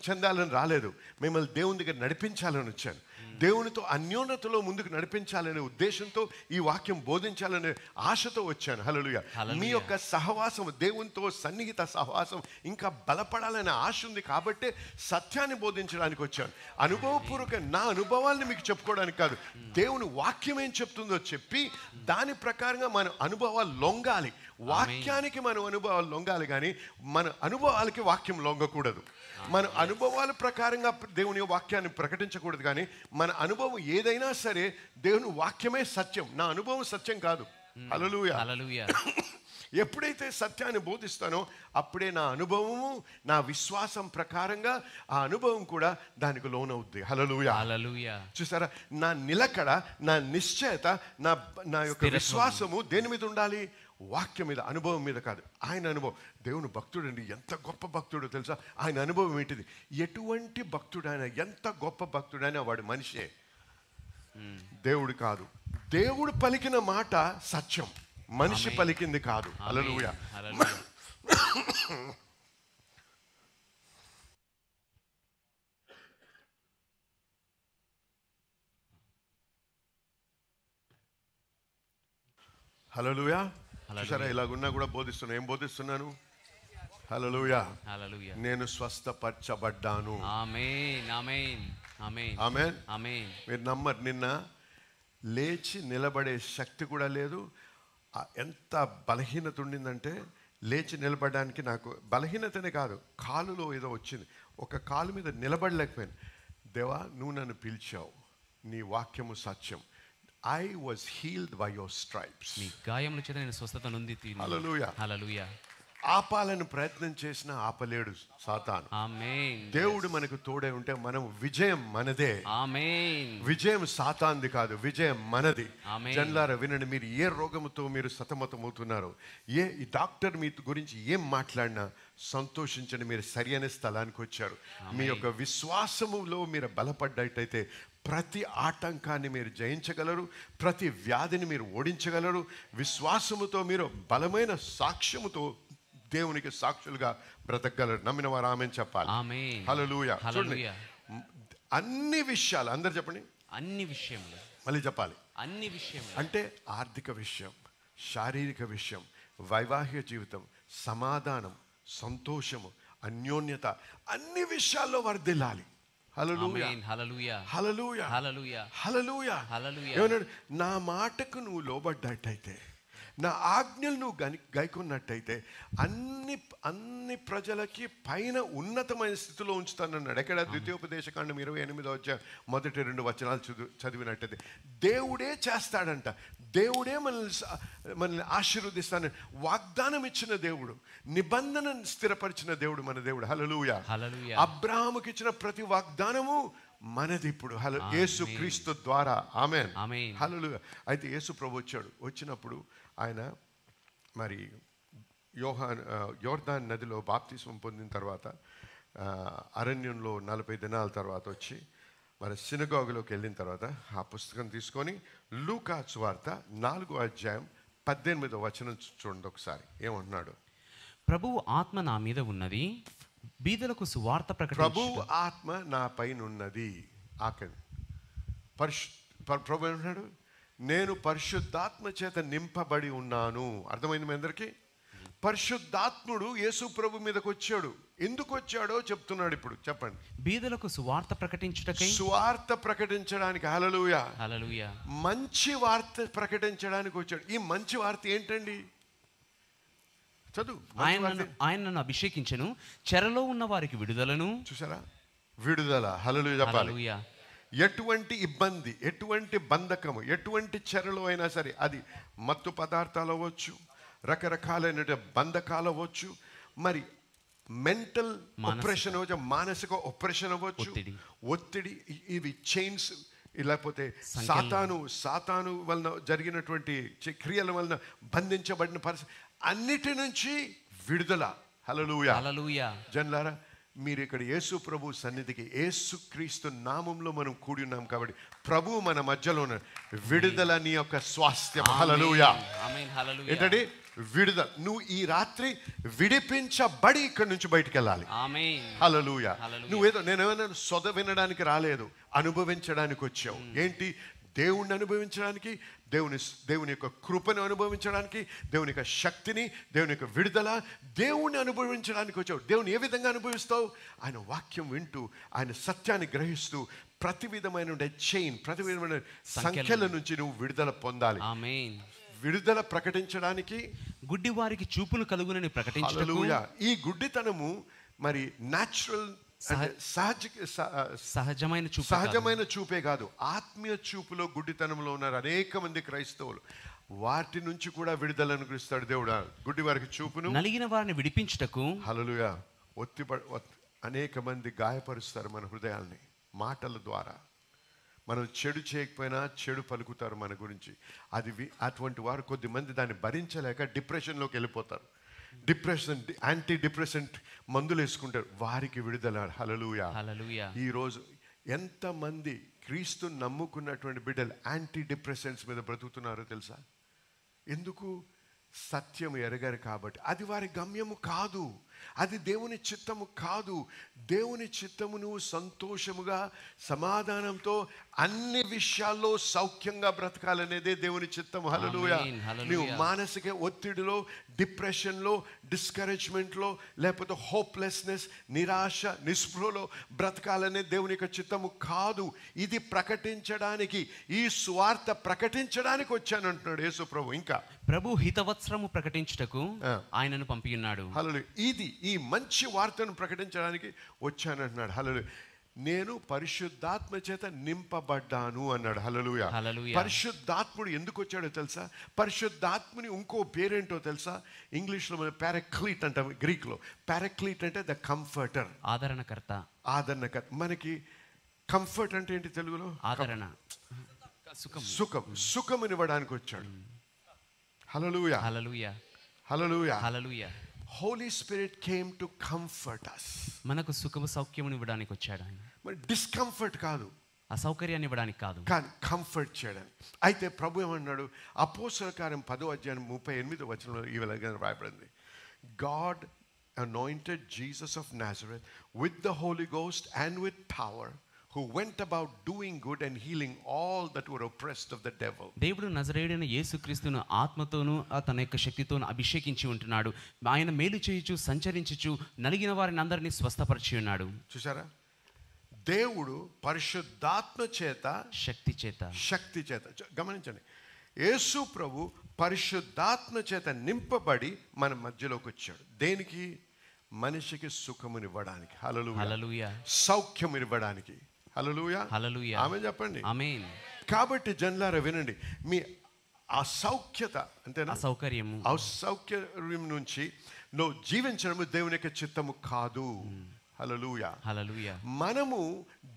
చెందాలని రాలేదు, మిమ్మల్ని దేవుని దగ్గర నడిపించాలని వచ్చాను. దేవునితో అన్యోన్యతలో ముందుకు నడిపించాలనే ఉద్దేశంతో ఈ వాక్యం బోధించాలనే ఆశతో వచ్చాను. హల్లెలూయా. మీ యొక్క సహవాసం, దేవునితో సన్నిహిత సహవాసం ఇంకా బలపడాలనే ఆశ ఉంది కాబట్టి సత్యాన్ని బోధించడానికి వచ్చాను. అనుభవపూర్వక నా అనుభవాల్ని మీకు చెప్పుకోవడానికి కాదు, దేవుని వాక్యం ఏం చెప్తుందో చెప్పి దాని ప్రకారంగా మన అనుభవాలు లొంగాలి. వాక్యానికి మన అనుభవాలు లొంగాలి, కానీ మన అనుభవాలకి వాక్యం లొంగకూడదు. మన అనుభవాల ప్రకారంగా దేవుని వాక్యాన్ని ప్రకటించకూడదు, కానీ మన అనుభవం ఏదైనా సరే దేవుని వాక్యమే సత్యం, నా అనుభవం సత్యం కాదు. హల్లెలూయా, హల్లెలూయా. ఎప్పుడైతే సత్యాన్ని బోధిస్తానో అప్పుడే నా అనుభవము, నా విశ్వాసం ప్రకారంగా ఆ అనుభవం కూడా దానికి లోనవుద్ది. హల్లెలూయా, హల్లెలూయా. చూసారా, నా నిలకడ, నా నిశ్చయత, నా యొక్క విశ్వాసము దేని మీద ఉండాలి? వాక్యం మీద, అనుభవం మీద కాదు. ఆయన అనుభవం, దేవుని భక్తుడు అండి, ఎంత గొప్ప భక్తుడో తెలుసా? ఆయన అనుభవం ఏంటిది? ఎటువంటి భక్తుడైనా, ఎంత గొప్ప భక్తుడైనా వాడు మనిషే, దేవుడు కాదు. దేవుడు పలికిన మాట సత్యం, మనిషి పలికింది కాదు. హల్లెలూయా. హల్లెలూయా. చూసారా, ఇలాగున్నా కూడా బోధిస్తున్నా. ఏం బోధిస్తున్నాను? హల్లెలూయా, హల్లెలూయా. నేను స్వస్థపరచబడ్డాను. ఆమేన్, ఆమేన్, ఆమేన్, ఆమేన్, ఆమేన్. మీరు నమ్మరు, నిన్న లేచి నిలబడే శక్తి కూడా లేదు. ఎంత బలహీనత ఉండిందంటే, లేచి నిలబడడానికి నాకు బలహీనతనే కాదు, కాలులో ఏదో వచ్చింది, ఒక కాలు మీద నిలబడలేకపోయాను. దేవా, నువ్వు నన్ను పిలిచావు, నీ వాక్యము సత్యం. I was healed by your stripes. నీ గాయముల చేత నేను స్వస్థత నొందితిని. హల్లెలూయా, హల్లెలూయా. ఆపాలని ప్రయత్నం చేసినా ఆపలేడు సాతాను. ఆమేన్. దేవుడు మనకు తోడే ఉంటే మనం విజయం మనదే. ఆమేన్. విజయం సాతాంది కాదు, విజయం మనది. ఆమేన్. జనులారా వినండి, మీరు ఏ రోగముతో మీరు సతమతమవుతున్నారో, ఏ ఈ డాక్టర్ మీ గురించి ఏం మాట్లాడినా సంతోషించండి, మీరు సరి అయిన స్థలానికి వచ్చారు. మీ యొక్క విశ్వాసములో మీరు బలపడ్డట్టయితే ప్రతి ఆటంకాన్ని మీరు జయించగలరు, ప్రతి వ్యాధిని మీరు ఓడించగలరు. విశ్వాసముతో మీరు బలమైన సాక్ష్యముతో దేవునికి సాక్షులుగా బ్రతకగలరు. నమ్మిన వారు ఆమేన్ చెప్పాలి. ఆమేన్. హల్లెలూయా. చూడండి, హల్లెలూయా. అన్ని విషయాలు, అందరు చెప్పండి, అన్ని విషయములు, మళ్ళీ చెప్పాలి. అన్ని విషయములు అంటే ఆర్థిక విషయం, శారీరక విషయం, వైవాహిక జీవితం, సమాధానం, సంతోషము, అన్యోన్యత, అన్ని విషయాల్లో వర్ధిల్లాలి. హల్లెలూయా, ఆమేన్. హల్లెలూయా, హల్లెలూయా, హల్లెలూయా, హల్లెలూయా, హల్లెలూయా. ఏమన్నాడు? నా మాటకు నువ్వు లోబడ్డట్టయితే, నా ఆజ్ఞలు నువ్వు గైకొన్నట్టయితే అన్ని ప్రజలకి పైన ఉన్నతమైన స్థితిలో ఉంచుతానన్నాడు. ఎక్కడ? ద్వితీయోపదేశకాండం 28వ మొదటి 2 వచనాలు చదివినట్టయితే దేవుడే చేస్తాడంట. దేవుడే మనల్ని ఆశీర్వదిస్తానని వాగ్దానం ఇచ్చిన దేవుడు, నిబంధన స్థిరపరిచిన దేవుడు మన దేవుడు. హల్లెలూయా, హల్లెలూయా. అబ్రాహాముకి ఇచ్చిన ప్రతి వాగ్దానము మనది ఇప్పుడు. యేసు క్రీస్తు ద్వారా. ఆమేన్, ఆమేన్. హల్లెలూయా. అయితే యేసు ప్రభు వచ్చినప్పుడు ఆయన మరి యోర్దాన్ నదిలో బాప్తిస్మం పొందిన తర్వాత అరణ్యంలో 40 దినాల తర్వాత వచ్చి మరి సినగోగులోకి వెళ్ళిన తర్వాత ఆ పుస్తకం తీసుకొని లూకా సువార్త 4వ అధ్యాయం 18వ వచనం చూడండి ఒకసారి, ఏమంటున్నాడు? ప్రభువు ఆత్మ నా మీద ఉన్నది, బీదలకు సువార్త ప్రభు ప్రకటించుట. ఆత్మ నా పైన ఉన్నది. ఆకలి ప్రభు ఏమంటున్నాడు? నేను పరిశుద్ధాత్మ చేత నింపబడి ఉన్నాను. అర్థమైంది మీ అందరికీ? పరిశుద్ధాత్ముడు యేసు ప్రభు మీదకి వచ్చాడు. ఎందుకు వచ్చాడో చెప్తున్నాడు. ఇప్పుడు చెప్పండి. బీదలకు సువార్త ప్రకటించుటకై. సువార్త ప్రకటించడానికి. హల్లెలూయా. హల్లెలూయా. మంచి వార్త ప్రకటించడానికి వచ్చాడు. ఈ మంచి వార్త ఏంటండి? చదువు. ఆయన నన్ను అభిషేకించెను, చెరలో ఉన్న వారికి విడుదలను. చూసారా? విడుదల. హల్లెలూయా చెప్పాలి. హల్లెలూయా. ఎటువంటి ఇబ్బంది, ఎటువంటి బంధకము, ఎటువంటి చెరలో అయినా సరే, అది మత్తు పదార్థాలు అవ్వచ్చు, రకరకాలైన బంధకాలు అవ్వచ్చు, మరి మెంటల్ ఆపరేషన్ అవ్వచ్చు, మానసిక ఆపరేషన్ అవ్వచ్చు, ఒత్తిడి, ఇవి చైన్స్, లేకపోతే సాతాను వలన జరిగినటువంటి క్రియల వలన బంధించబడిన పరిస్థితి, అన్నిటి నుంచి విడుదల. హల్లెలూయా. హల్లెలూయా. జన్లారా, మీరు ఇక్కడ యేసు ప్రభు సన్నిధికి, యేసు క్రీస్తు నామంలో మనం కూడి ఉన్నాం కాబట్టి ప్రభు మన మధ్యలో ఉన్న విడుదల నీ యొక్క స్వాస్థ్యం. హల్లెలూయా. ఏంటంటే విడుదల. నువ్వు ఈ రాత్రి విడిపించబడి ఇక్కడి నుంచి బయటికి వెళ్ళాలి. హల్లెలూయా. నేనేమైనా సొద వినడానికి రాలేదు, అనుభవించడానికి వచ్చావు. ఏంటి? దేవుణ్ణి అనుభవించడానికి, దేవుని యొక్క కృపను అనుభవించడానికి, దేవుని యొక్క శక్తిని, దేవుని యొక్క విడుదల, దేవుణ్ణి అనుభవించడానికి వచ్చావు. దేవుని ఏ విధంగా అనుభవిస్తావు? ఆయన వాక్యం వింటూ, ఆయన సత్యాన్ని గ్రహిస్తూ, ప్రతి విధమైన చైన్, ప్రతి విధమైన సంఖ్యల నుంచి నువ్వు విడుదల పొందాలి. విడుదల ప్రకటించడానికి, గుడ్డి వారికి చూపును కలుగునని ప్రకటించటకు. ఈ గుడ్డితనము మరి న్యాచురల్, సహజమైన చూపే కాదు, ఆత్మీయ చూపులో గుడ్డితనంలో ఉన్నారు అనేక మంది క్రైస్తవులు. వాటి నుంచి కూడా విడుదల అనుగ్రహిస్తాడు దేవుడు. గుడ్డి వారికి చూపును, నలిగిన వారిని విడిపించుటకు. హల్లెలూయా. అనేక మంది గాయపరుస్తారు మన హృదయాల్ని మాటల ద్వారా. మనం చెడు చేయకపోయినా చెడు పలుకుతారు మన గురించి. అటువంటి వారు కొద్దిమంది దాన్ని భరించలేక డిప్రెషన్లోకి వెళ్ళిపోతారు. డిప్రెషన్, యాంటీ డిప్రెసెంట్ మందులు వేసుకుంటారు. వారికి విడుదల. హల్లెలూయా. హల్లెలూయా. ఈరోజు ఎంతమంది క్రీస్తు నమ్ముకున్నటువంటి బిడ్డలు యాంటీ డిప్రెసెంట్స్ మీద బ్రతుకుతున్నారో తెలుసా? ఎందుకు? సత్యం ఎరగారు కాబట్టి. అది వారి గమ్యము కాదు, అది దేవుని చిత్తము కాదు. దేవుని చిత్తము నువ్వు సంతోషముగా, సమాధానంతో, అన్ని విషయాల్లో సౌఖ్యంగా బ్రతకాలనేదే దేవుని చిత్తం. హల్లెలూయా. నువ్వు మానసిక ఒత్తిడిలో, డిప్రెషన్లో, డిస్కరేజ్మెంట్లో, లేకపోతే హోప్లెస్నెస్, నిరాశ, నిస్పృహలో బ్రతకాలనే దేవుని యొక్క చిత్తము కాదు. ఇది ప్రకటించడానికి, ఈ సువార్త ప్రకటించడానికి వచ్చానంటున్నాడు యేసు ప్రభు. ఇంకా ప్రభు హితవత్సరము ప్రకటించుటకు ఆయనను పంపియున్నాడు. హల్లెలూయా. ఇది ఈ మంచి వార్తను ప్రకటించడానికి వచ్చానంటున్నాడు. హల్లెలూయా. నేను పరిశుద్ధాత్మ చేత నింపబడ్డాను అన్నాడు. హల్లెలూయా. పరిశుద్ధాత్ముడు ఎందుకు వచ్చాడో తెలుసా? పరిశుద్ధాత్ముని ఇంకో పేరేంటో తెలుసా? ఇంగ్లీష్లో మనం పారాక్లీట్ అంటాం, గ్రీక్లో పారాక్లీట్ అంటే ద కంఫర్టర్, ఆదరణకర్త. ఆదరణకర్త. మనకి కంఫర్ట్ అంటే ఏంటి తెలుగులో? ఆదరణ, సుఖమునివ్వడానికి వచ్చాడు. హల్లెలూయా. హల్లెలూయా. హల్లెలూయా. హల్లెలూయా. Holy Spirit came to comfort us. మనకు సుఖము సౌఖ్యమును ఇవ్వడానికి వచ్చాడు ఆయన. మరి డిస్కంఫర్ట్ కాదు, అసౌకర్యాన్ని ఇవ్వడానికి కాదు, కానీ కంఫర్ట్ చేయడానికి. అయితే ప్రభు ఏమన్నాడు? అపోస్తలుల కార్యం 10వ అధ్యాయం 38వ వచనంలో ఈ విధంగా రాయబడింది. God anointed Jesus of Nazareth with the Holy Ghost and with power, who went about doing good and healing all that were oppressed of the devil. దేవుడు నజరేయుడైన యేసుక్రీస్తును ఆత్మతోను తన యొక్క శక్తితోను అభిషేకించి ఉంటున్నాడు. ఆయన మేలు చేయుచు, సంచరించుచు, నలిగిన వారిని అందరినీ స్వస్థపరిచి ఉన్నాడు. చూసారా? దేవుడు పరిశుద్ధాత్మ చేత, శక్తి చేత. గమనించండి, యేసు ప్రభు పరిశుద్ధాత్మ చేత నింపబడి మన మధ్యలోకి వచ్చాడు. దేనికి? మనిషికి సుఖమునివ్వడానికి. హల్లెలూయా. సౌఖ్యమునివ్వడానికి. హల్లెలూయా. హల్లెలూయా. ఆమేన్ చెప్పండి. ఆమేన్. కాబట్టి జనులారా వినండి, మీ అసౌఖ్యత అంటే అసౌకర్యం నుంచి నువ్వు జీవించడము దేవుని యొక్క చిత్తము కాదు. హల్లెలూయా. హల్లెలూయా. మనము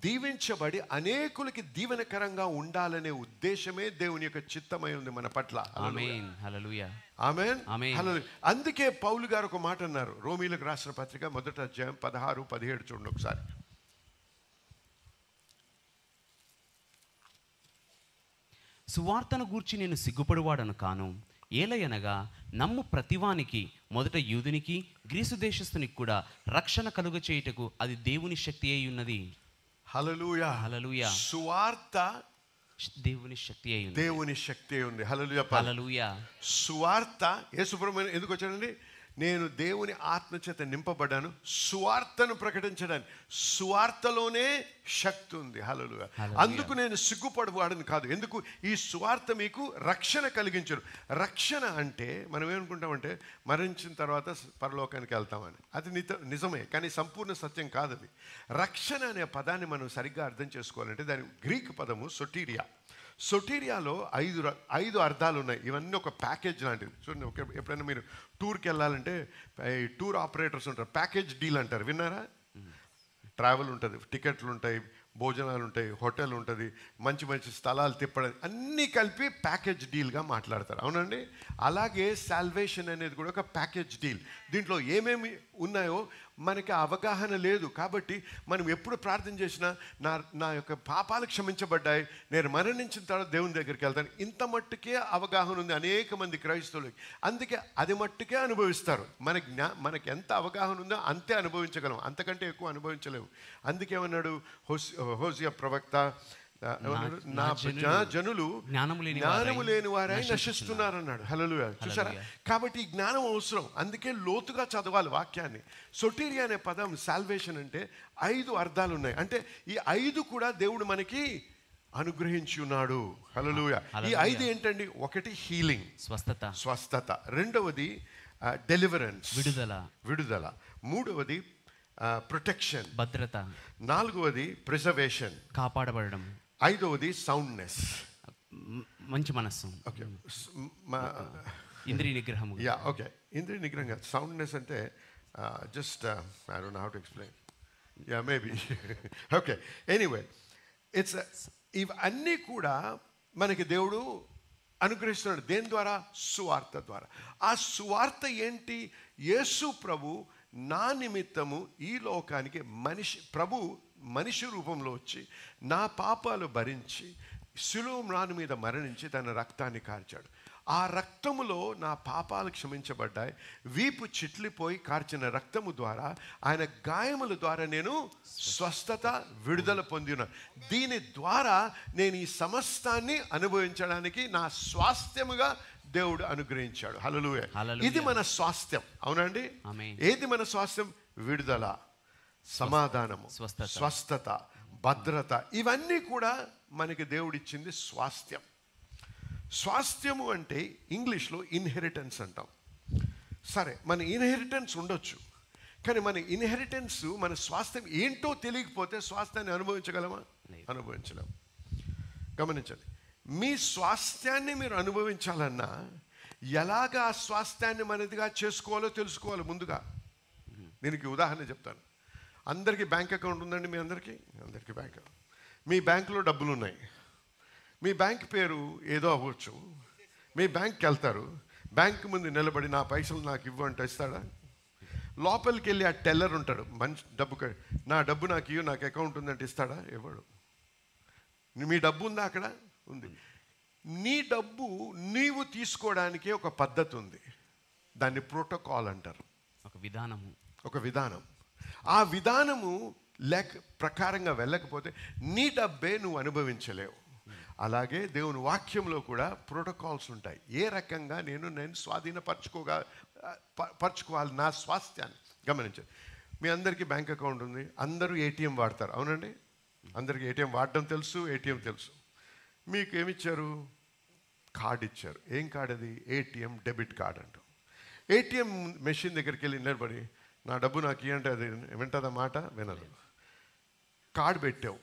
దీవించబడి అనేకులకి దీవెనకరంగా ఉండాలనే ఉద్దేశమే దేవుని యొక్క చిత్తమై ఉంది మన పట్ల. ఆమేన్. హల్లెలూయా. ఆమేన్. హల్లెలూయా. అందుకే పౌలు గారు ఒక మాట అన్నారు, రోమీయులకు రాసిన పత్రిక 1వ అధ్యాయం 16, 17 చూడండి ఒకసారి. సువార్తను గూర్చి నేను సిగ్గుపడువాడను కాను, ఏలయనగా నమ్ము ప్రతివానికి మొదట యూదునికి గ్రీసు దేశస్థునికి కూడా రక్షణ కలుగ చేయుటకు అది దేవుని శక్తి అయి ఉన్నది. హల్లెలూయా. హల్లెలూయా. సువార్త దేవుని శక్తి అయి ఉంది. దేవుని శక్తి ఉంది. హల్లెలూయా. హల్లెలూయా. సువార్త యేసుప్రభు ఎందుకు వచ్చాడండి? నేను దేవుని ఆత్మచేత నింపబడ్డాను సువార్తను ప్రకటించడానికి. సువార్తలోనే శక్తి ఉంది. హల్లెలూయా. అందుకు నేను సిగ్గుపడవాడని కాదు. ఎందుకు? ఈ సువార్త మీకు రక్షణ కలిగించరు. రక్షణ అంటే మనం ఏమనుకుంటామంటే మరణించిన తర్వాత పరలోకానికి వెళ్తామని. అది నిజమే, కానీ సంపూర్ణ సత్యం కాదు అది. రక్షణ అనే పదాన్ని మనం సరిగ్గా అర్థం చేసుకోవాలంటే దాని గ్రీక్ పదము సొటీరియా. సొటీరియాలో 5 అర్థాలు ఉన్నాయి. ఇవన్నీ ఒక ప్యాకేజ్ లాంటిది. చూడండి, ఎప్పుడైనా మీరు టూర్కి వెళ్ళాలంటే ఈ టూర్ ఆపరేటర్స్ ఉంటారు, ప్యాకేజ్ డీల్ అంటారు. విన్నారా? ట్రావెల్ ఉంటుంది, టికెట్లు ఉంటాయి, భోజనాలు ఉంటాయి, హోటల్ ఉంటుంది, మంచి మంచి స్థలాలు తిప్పడం, అన్నీ కలిపి ప్యాకేజ్ డీల్గా మాట్లాడతారు. అవునండి. అలాగే సాల్వేషన్ అనేది కూడా ఒక ప్యాకేజ్ డీల్. దీంట్లో ఏమేమి ఉన్నాయో మనకి అవగాహన లేదు. కాబట్టి మనం ఎప్పుడు ప్రార్థన చేసినా నా యొక్క పాపాలు క్షమించబడ్డాయి, నేను మరణించిన తర్వాత దేవుని దగ్గరికి వెళ్తాను, ఇంత మట్టుకే అవగాహన ఉంది అనేక మంది క్రైస్తవులకి. అందుకే అది మట్టుకే అనుభవిస్తారు. మనకి ఎంత అవగాహన ఉందో అంతే అనుభవించగలం, అంతకంటే ఎక్కువ అనుభవించలేము. అందుకేమన్నాడు హోసియా ప్రవక్త, నా జనులు జ్ఞానము లేని వారై నశిస్తున్నారు అన్నాడు. హల్లెలూయా. చూసారా? కాబట్టి ఈ జ్ఞానం అవసరం. అందుకే లోతుగా చదవాలి వాక్యాన్ని. సొటీరియా అనే పదం సాల్వేషన్ అంటే 5 అర్థాలు ఉన్నాయి. అంటే ఈ 5 కూడా దేవుడు మనకి అనుగ్రహించి ఉన్నాడు. హల్లెలూయా. ఈ 5 ఏంటండి? ఒకటి హీలింగ్, స్వస్థత. రెండవది డెలివరెన్స్, విడుదల. మూడవది ప్రొటెక్షన్, భద్రత. నాలుగవది ప్రిజర్వేషన్, కాపాడబడడం. ఐదవది సౌండ్నెస్, మంచి మనస్సు. ఓకే, ఇంద్రియ నిగ్రహం. Yeah, okay. ఇంద్రియ నిగ్రహం. సౌండ్నెస్ అంటే just I don't know how to explain. Yeah, maybe. Okay, anyway it's ఇవన్నీ కూడా మనకి దేవుడు అనుగ్రహిస్తున్నాడు. దేని ద్వారా? సువార్త ద్వారా. ఆ సువార్త ఏంటి? యేసు ప్రభు నా నిమిత్తము ఈ లోకానికి మనిషి రూపంలో వచ్చి నా పాపాలు భరించి శిలువ మ్రాను మీద మరణించి తన రక్తాన్ని కార్చాడు. ఆ రక్తములో నా పాపాలు క్షమించబడ్డాయి. వీపు చిట్లిపోయి కార్చిన రక్తము ద్వారా, ఆయన గాయముల ద్వారా నేను స్వస్థత, విడుదల పొందిన. దీని ద్వారా నేను ఈ సమస్తాన్ని అనుభవించడానికి నా స్వాస్థ్యముగా దేవుడు అనుగ్రహించాడు. హల్లెలూయా. ఇది మన స్వాస్థ్యం. అవునండి. ఏది మన స్వాస్థ్యం? విడుదల, సమాధానము, స్వస్థత, భద్రత. ఇవన్నీ కూడా మనకి దేవుడిచ్చింది స్వాస్థ్యం. స్వాస్థ్యము అంటే ఇంగ్లీష్లో ఇన్హెరిటెన్స్ అంటాం. సరే, మన ఇన్హెరిటెన్స్ ఉండొచ్చు, కానీ మన ఇన్హెరిటెన్స్, మన స్వాస్థ్యం ఏంటో తెలియకపోతే స్వాస్థ్యాన్ని అనుభవించగలమా? అనుభవించలేం. గమనించండి, మీ స్వాస్థ్యాన్ని మీరు అనుభవించాలన్నా ఎలాగ ఆ స్వాస్థ్యాన్ని మనదిగా చేసుకోవాలో తెలుసుకోవాలి ముందుగా. దీనికి ఉదాహరణ చెప్తాను. అందరికీ బ్యాంక్ అకౌంట్ ఉందండి. మీ అందరికీ బ్యాంక్. మీ బ్యాంకులో డబ్బులు ఉన్నాయి. మీ బ్యాంక్ పేరు ఏదో అవ్వచ్చు. మీ బ్యాంక్కి వెళ్తారు, బ్యాంక్ ముందు నిలబడి నా పైసలు నాకు ఇవ్వు అంటే ఇస్తాడా? లోపలికి వెళ్ళి ఆ టెల్లర్ ఉంటాడు, మంచి నా డబ్బు నాకు ఇవ్వు, నాకు అకౌంట్ ఉందంటే ఇస్తాడా? ఇవ్వడు. మీ డబ్బు ఉందా? అక్కడ ఉంది. నీ డబ్బు నీవు తీసుకోవడానికి ఒక పద్ధతి ఉంది. దాన్ని ప్రోటోకాల్ అంటారు. ఒక విధానం. ఆ విధానము ప్రకారంగా వెళ్ళకపోతే నీ డబ్బే నువ్వు అనుభవించలేవు. అలాగే దేవుని వాక్యంలో కూడా ప్రోటోకాల్స్ ఉంటాయి. ఏ రకంగా నేను స్వాధీనపరచుకోవాలి నా స్వాస్థ్యాన్ని. గమనించండి, మీ అందరికీ బ్యాంక్ అకౌంట్ ఉంది, అందరూ ఏటీఎం వాడతారు. అవునండి, అందరికీ ఏటీఎం వాడడం తెలుసు, ఏటీఎం తెలుసు. మీకు ఏమిచ్చారు? కార్డు ఇచ్చారు. ఏం కార్డు అది? ఏటీఎం డెబిట్ కార్డ్ అంటాం. ఏటీఎం మెషిన్ దగ్గరికి వెళ్ళి నిలబడి నా డబ్బు నాకు ఇవ్వంటే అది వింటుందా? మాట వినదు. కార్డు పెట్టావు,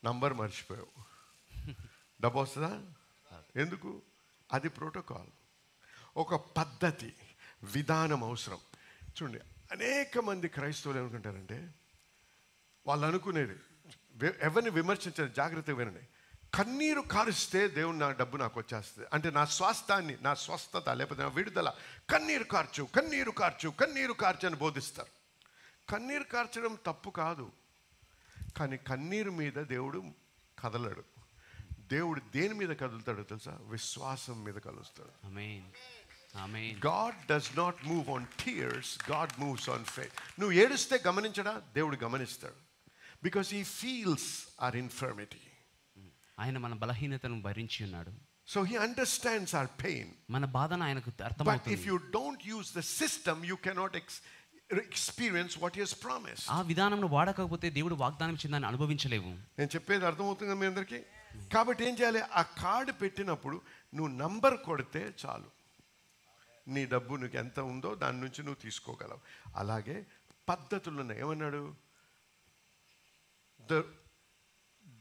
నంబర్ మర్చిపోయావు, డబ్బు వస్తుందా? ఎందుకు? అది ప్రోటోకాల్. ఒక పద్ధతి, విధానం అవసరం. చూడండి, అనేక మంది క్రైస్తవులు ఏమనుకుంటారంటే, వాళ్ళు అనుకునేది, ఎవరిని విమర్శించారు, జాగ్రత్తగా వినండి, కన్నీరు కారుస్తే దేవుడు నా డబ్బు నాకు వచ్చేస్తుంది అంటే నా స్వాస్థాన్ని, నా స్వస్థత, లేకపోతే నా విడుదల, కన్నీరు కార్చు అని బోధిస్తారు. కన్నీరు కార్చడం తప్పు కాదు, కానీ కన్నీరు మీద దేవుడు కదలడు. దేవుడు దేని మీద కదులుతాడో తెలుసా? విశ్వాసం మీద కలుస్తాడు. ఆమేన్. God does not move on tears, God moves on faith. నువ్వు ఏడుస్తే గమనించడా? దేవుడు గమనిస్తాడు. Because he feels our infirmity. ఆయన మన బలహీనతను భరించి ఉన్నాడు. So he understands our pain. మన బాధను ఆయనకు But if అర్థమవుతుంది. you don't use the system, you cannot experience what he has promised. ఆ విధానంను వాడకపోతే దేవుడు వాగ్దానం ఇచ్చిన దాన్ని అనుభవించలేవు. నేను చెప్పేది అర్థమవుతుంది మీ అందరికీ? కాబట్టి ఏం చేయాలి? ఆ కార్డు పెట్టినప్పుడు నువ్వు నంబర్ కొడితే చాలు, నీ డబ్బు నీకు ఎంత ఉందో దాని నుంచి నువ్వు తీసుకోగలవు. అలాగే పద్ధతులు ఉన్నాయి. ఏమన్నాడు?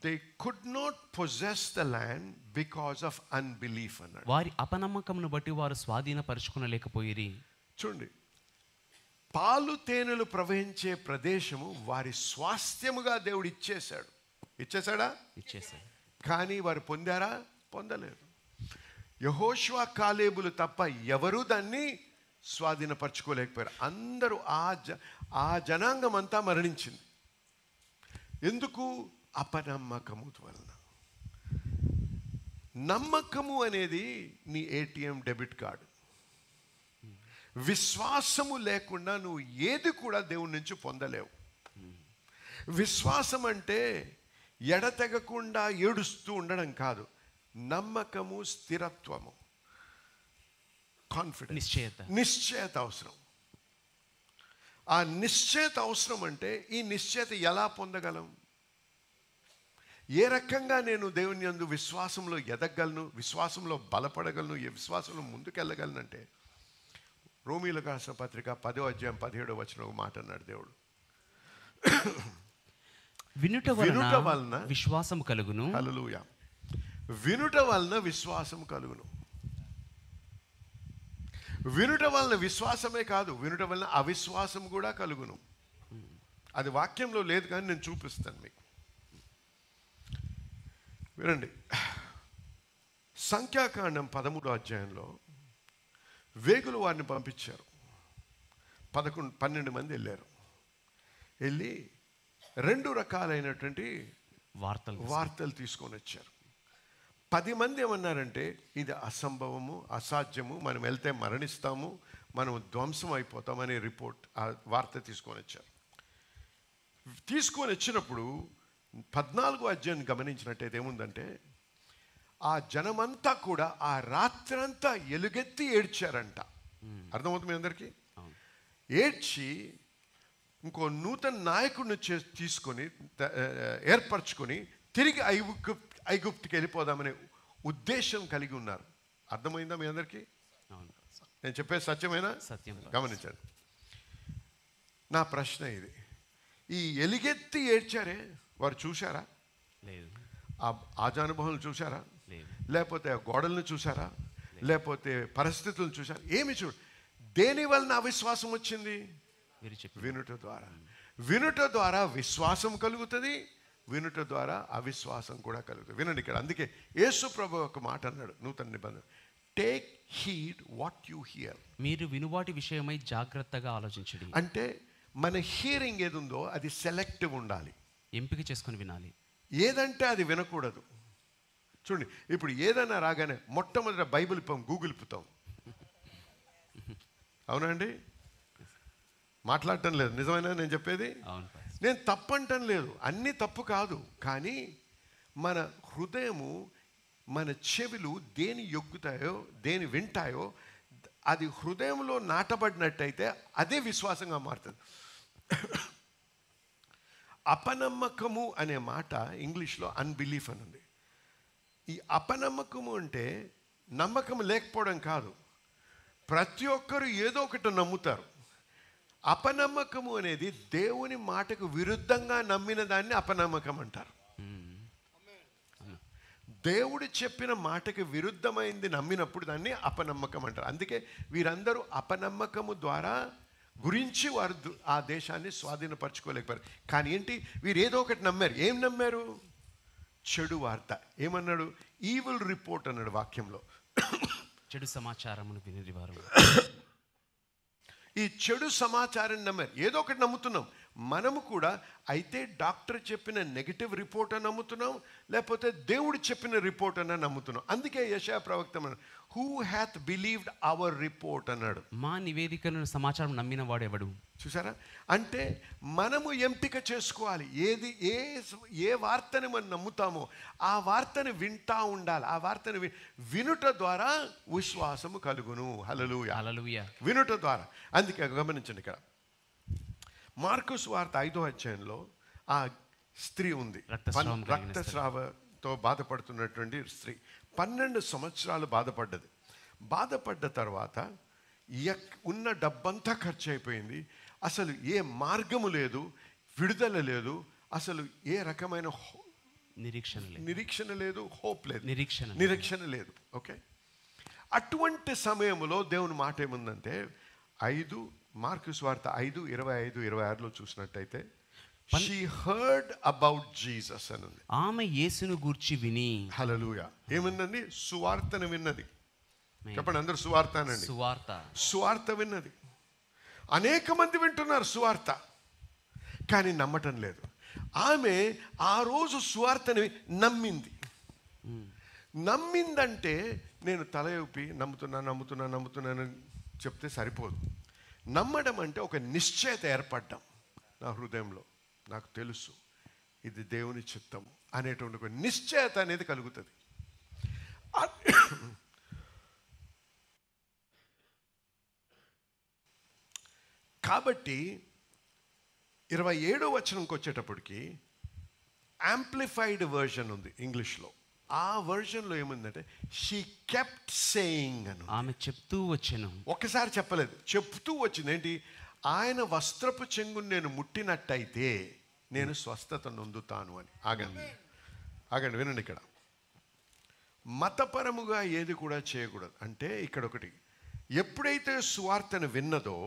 They could not possess the land because of unbelief అన్నాడు. వారి అపనమ్మకమును బట్టి వారు స్వాధీనపరుచుకొనలేకపోయిరి. చూడండి, పాలు తేనెలు ప్రవహించే ప్రదేశము వారి స్వాస్థ్యముగా దేవుడు ఇచ్చేశాడు. ఇచ్చేశాడా? ఇచ్చేసారు. కానీ వారు పొందారా? పొందలేదు. యెహోషువ కాలేబులు తప్ప ఎవరూ దాన్ని స్వాధీనపరచుకోలేకపోయారు. అందరూ ఆ జనాంగం అంతా మరణించింది. ఎందుకు? అపనమ్మకము వలన. నమ్మకము అనేది నీ ఏటీఎం డెబిట్ కార్డు. విశ్వాసము లేకుండా నువ్వు ఏది కూడా దేవుని నుంచి పొందలేవు. విశ్వాసం అంటే ఎడతెగకుండా ఏడుస్తూ ఉండడం కాదు. నమ్మకము, స్థిరత్వము, కాన్ఫిడెన్స్, నిశ్చయత అవసరం. ఆ నిశ్చయత అవసరం. అంటే ఈ నిశ్చయత ఎలా పొందగలం? ఏ రకంగా నేను దేవుని యందు విశ్వాసంలో ఎదగలను, విశ్వాసంలో బలపడగలను, ఏ విశ్వాసంలో ముందుకెళ్ళగలనంటే రోమీయులకు రాసిన పత్రిక 10వ అధ్యాయం 17వ వచనం ఒక మాట అన్నాడు దేవుడు. వినుట వలన విశ్వాసము కలుగును. హల్లెలూయా. వినుట వలన విశ్వాసం కలుగును. వినుట వలన విశ్వాసమే కాదు, వినుట వలన అవిశ్వాసం కూడా కలుగును. అది వాక్యంలో లేదు కానీ నేను చూపిస్తాను మీకు. వినండి. సంఖ్యాకాండం 13వ అధ్యాయంలో వేగులు వారిని పంపించారు. 12 మంది వెళ్ళారు. వెళ్ళి 2 రకాలైనటువంటి వార్తలు తీసుకొని వచ్చారు. 10 మంది ఏమన్నారంటే ఇది అసంభవము, అసాధ్యము, మనం వెళ్తే మరణిస్తాము, మనం ధ్వంసం అయిపోతామనే రిపోర్ట్, ఆ వార్త తీసుకొని వచ్చారు. తీసుకొని వచ్చినప్పుడు 14వ అధ్యాయం గమనించినట్టయితే ఏముందంటే ఆ జనమంతా కూడా ఆ రాత్రంతా ఎలుగెత్తి ఏడ్చారంట. అర్థమవుతుంది మీ అందరికీ? ఏడ్చి ఇంకో నూతన నాయకుడిని తీసుకొని ఏర్పరచుకొని తిరిగి ఐగుప్తుకి వెళ్ళిపోదామనే ఉద్దేశం కలిగి ఉన్నారు. అర్థమైందా మీ అందరికీ? నేను చెప్పేది సత్యమేనా? సత్యం. గమనించండి. నా ప్రశ్న ఇది, ఈ ఎలుగెత్తి ఏడ్చారే వారు చూశారా? లేదు. ఆ ఆజానుభవం చూశారా? లేదు. లేకపోతే ఆ గోడలను చూశారా? లేకపోతే పరిస్థితులను చూశారా? ఏమి చూడు. దేని వలన అవిశ్వాసం వచ్చింది? వినుట ద్వారా. వినుట ద్వారా విశ్వాసం కలుగుతుంది, వినుట ద్వారా అవిశ్వాసం కూడా కలుగుతుంది. వినండి ఇక్కడ. అందుకే యేసు ప్రభు ఒక మాట అన్నాడు నూతన నిబంధన, take heed what you here. మీరు వినువాటి విషయమై జాగ్రత్తగా ఆలోచించండి. అంటే మన హియరింగ్ ఏది ఉందో అది సెలెక్టివ్ ఉండాలి, ఎంపిక చేసుకొని వినాలి. ఏదంటే అది వినకూడదు. చూడండి, ఇప్పుడు ఏదైనా రాగానే మొట్టమొదట బైబిల్ గూగుల్ ఇప్పుతాం. అవునండి? మాట్లాడటం లేదు, నిజమైనా నేను చెప్పేది? నేను తప్పంటం లేదు, అన్నీ తప్పు కాదు. కానీ మన హృదయము, మన చెవులు దేని యొగ్గుతాయో, దేని వింటాయో అది హృదయంలో నాటబడినట్టయితే అదే విశ్వాసంగా మారుతుంది. అపనమ్మకము అనే మాట ఇంగ్లీష్లో అన్బిలీఫ్ అని ఉంది. ఈ అపనమ్మకము అంటే నమ్మకం లేకపోవడం కాదు. ప్రతి ఒక్కరు ఏదో ఒకటి నమ్ముతారు. అపనమ్మకము అనేది దేవుని మాటకు విరుద్ధంగా నమ్మిన దాన్ని అపనమ్మకం అంటారు. దేవుడు చెప్పిన మాటకు విరుద్ధమైంది నమ్మినప్పుడు దాన్ని అపనమ్మకం అంటారు. అందుకే వీరందరూ అపనమ్మకము ద్వారా గురించి వారు ఆ దేశాన్ని స్వాధీనపరచుకోలేకపోయారు. కానీ ఏంటి, వీరు ఏదో ఒకటి నమ్మారు. ఏం నమ్మారు? చెడు వార్త. ఏమన్నాడు? ఈవిల్ రిపోర్ట్ అన్నాడు వాక్యంలో. చెడు సమాచారమును వినివారు. ఈ చెడు సమాచారం నమ్మారు. ఏదో ఒకటి నమ్ముతున్నాం. మనము కూడా అయితే డాక్టర్ చెప్పిన నెగిటివ్ రిపోర్ట్ అని నమ్ముతున్నాం, లేకపోతే దేవుడు చెప్పిన రిపోర్ట్ అని నమ్ముతున్నాం. అందుకే యెషయా ప్రవక్త who hath believed our report అన్నాడు. మా నివేదికను సమాచారం నమ్మిన వాడు ఎవడు? చూసారా? అంటే మనము ఎంపిక చేసుకోవాలి, ఏ వార్తని మనం నమ్ముతామో ఆ వార్తని వింటా ఉండాలి. ఆ వార్తని వినుట ద్వారా విశ్వాసము కలుగును. హల్లెలూయా, హల్లెలూయా. వినుట ద్వారా. అందుకే గమనించండి, ఇక్కడ మార్కు సువార్త 5వ అధ్యాయంలో ఆ స్త్రీ ఉంది, రక్తస్రావతో బాధపడుతున్నటువంటి స్త్రీ. 12 సంవత్సరాలు బాధపడ్డది. బాధపడ్డ తర్వాత ఉన్న డబ్బంతా ఖర్చు అయిపోయింది. అసలు ఏ మార్గము లేదు, విడుదల లేదు, అసలు ఏ రకమైన నిరీక్షణ లేదు, హోప్ లేదు, నిరీక్షణ లేదు. ఓకే, అటువంటి సమయంలో దేవుని మాట ఏముందంటే మార్కు సువార్త 5:25-26లో చూసినట్టయితే she heard about Jesus అని ఉంది. ఆమె యేసును గూర్చి విని. హల్లెలూయా. ఏముందండి? సువార్తను విన్నది. చెప్పండి అందరూ, సువార్త అనండి. సువార్త విన్నది. అనేక మంది వింటున్నారు సువార్త, కానీ నమ్మటం లేదు. ఆమె ఆ రోజు సువార్తని నమ్మిందంటే నేను తల ఊపి నమ్ముతున్నానని చెప్తే సరిపోదు. నమ్మడం అంటే ఒక నిశ్చయత ఏర్పడ్డం. నా హృదయంలో నాకు తెలుసు ఇది దేవుని చిత్తం అనేటువంటి ఒక నిశ్చయత అనేది కలుగుతుంది. కాబట్టి 27వ వచనంకి వచ్చేటప్పటికి యాంప్లిఫైడ్ వర్షన్ ఉంది ఇంగ్లీష్లో. ఆ వర్షన్లో ఏముందంటే షీ కెప్ట్ సేయింగ్ అని. ఆమె చెప్తూ వచ్చాను. ఒకసారి చెప్పలేదు, చెప్తూ వచ్చింది. ఏంటి? ఆయన వస్త్రపు చెంగును నేను ముట్టినట్టయితే నేను స్వస్థత నొందుతాను అని. ఆగండి వినండి. ఇక్కడ మతపరముగా ఏది కూడా చేయకూడదు. అంటే ఇక్కడ ఒకటి, ఎప్పుడైతే సువార్తను విన్నదో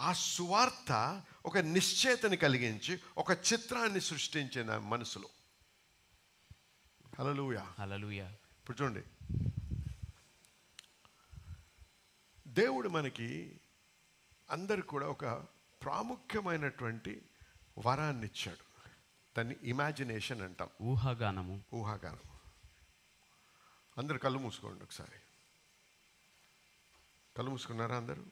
ఆ సువార్త ఒక నిశ్చయతని కలిగించి ఒక చిత్రాన్ని సృష్టించింది మనసులో. హల్లెలూయా, హల్లెలూయా. ఇప్పుడు చూడండి, దేవుడు మనకి అందరు కూడా ఒక ప్రాముఖ్యమైనటువంటి వరాన్ని ఇచ్చాడు. దాన్ని ఇమాజినేషన్ అంటాం. ఊహాగానం. అందరు కళ్ళు మూసుకోండి ఒకసారి. కళ్ళు మూసుకున్నారా అందరూ?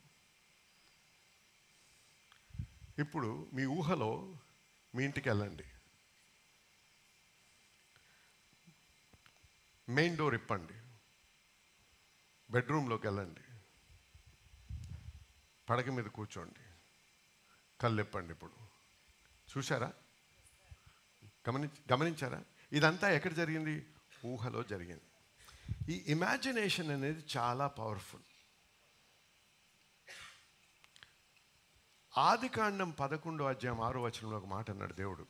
ఇప్పుడు మీ ఊహలో మీ ఇంటికి వెళ్ళండి. మెయిన్ డోర్ ఇప్పండి. బెడ్రూమ్లోకి వెళ్ళండి. పడక మీద కూర్చోండి. కళ్ళు ఇప్పండి. ఇప్పుడు చూసారా? గమనించారా? ఇదంతా ఎక్కడ జరిగింది? ఊహలో జరిగింది. ఈ ఇమాజినేషన్ అనేది చాలా పవర్ఫుల్. ఆదికాండం 11వ అధ్యాయం 6వ వచనంలో ఒక మాట అన్నాడు దేవుడు.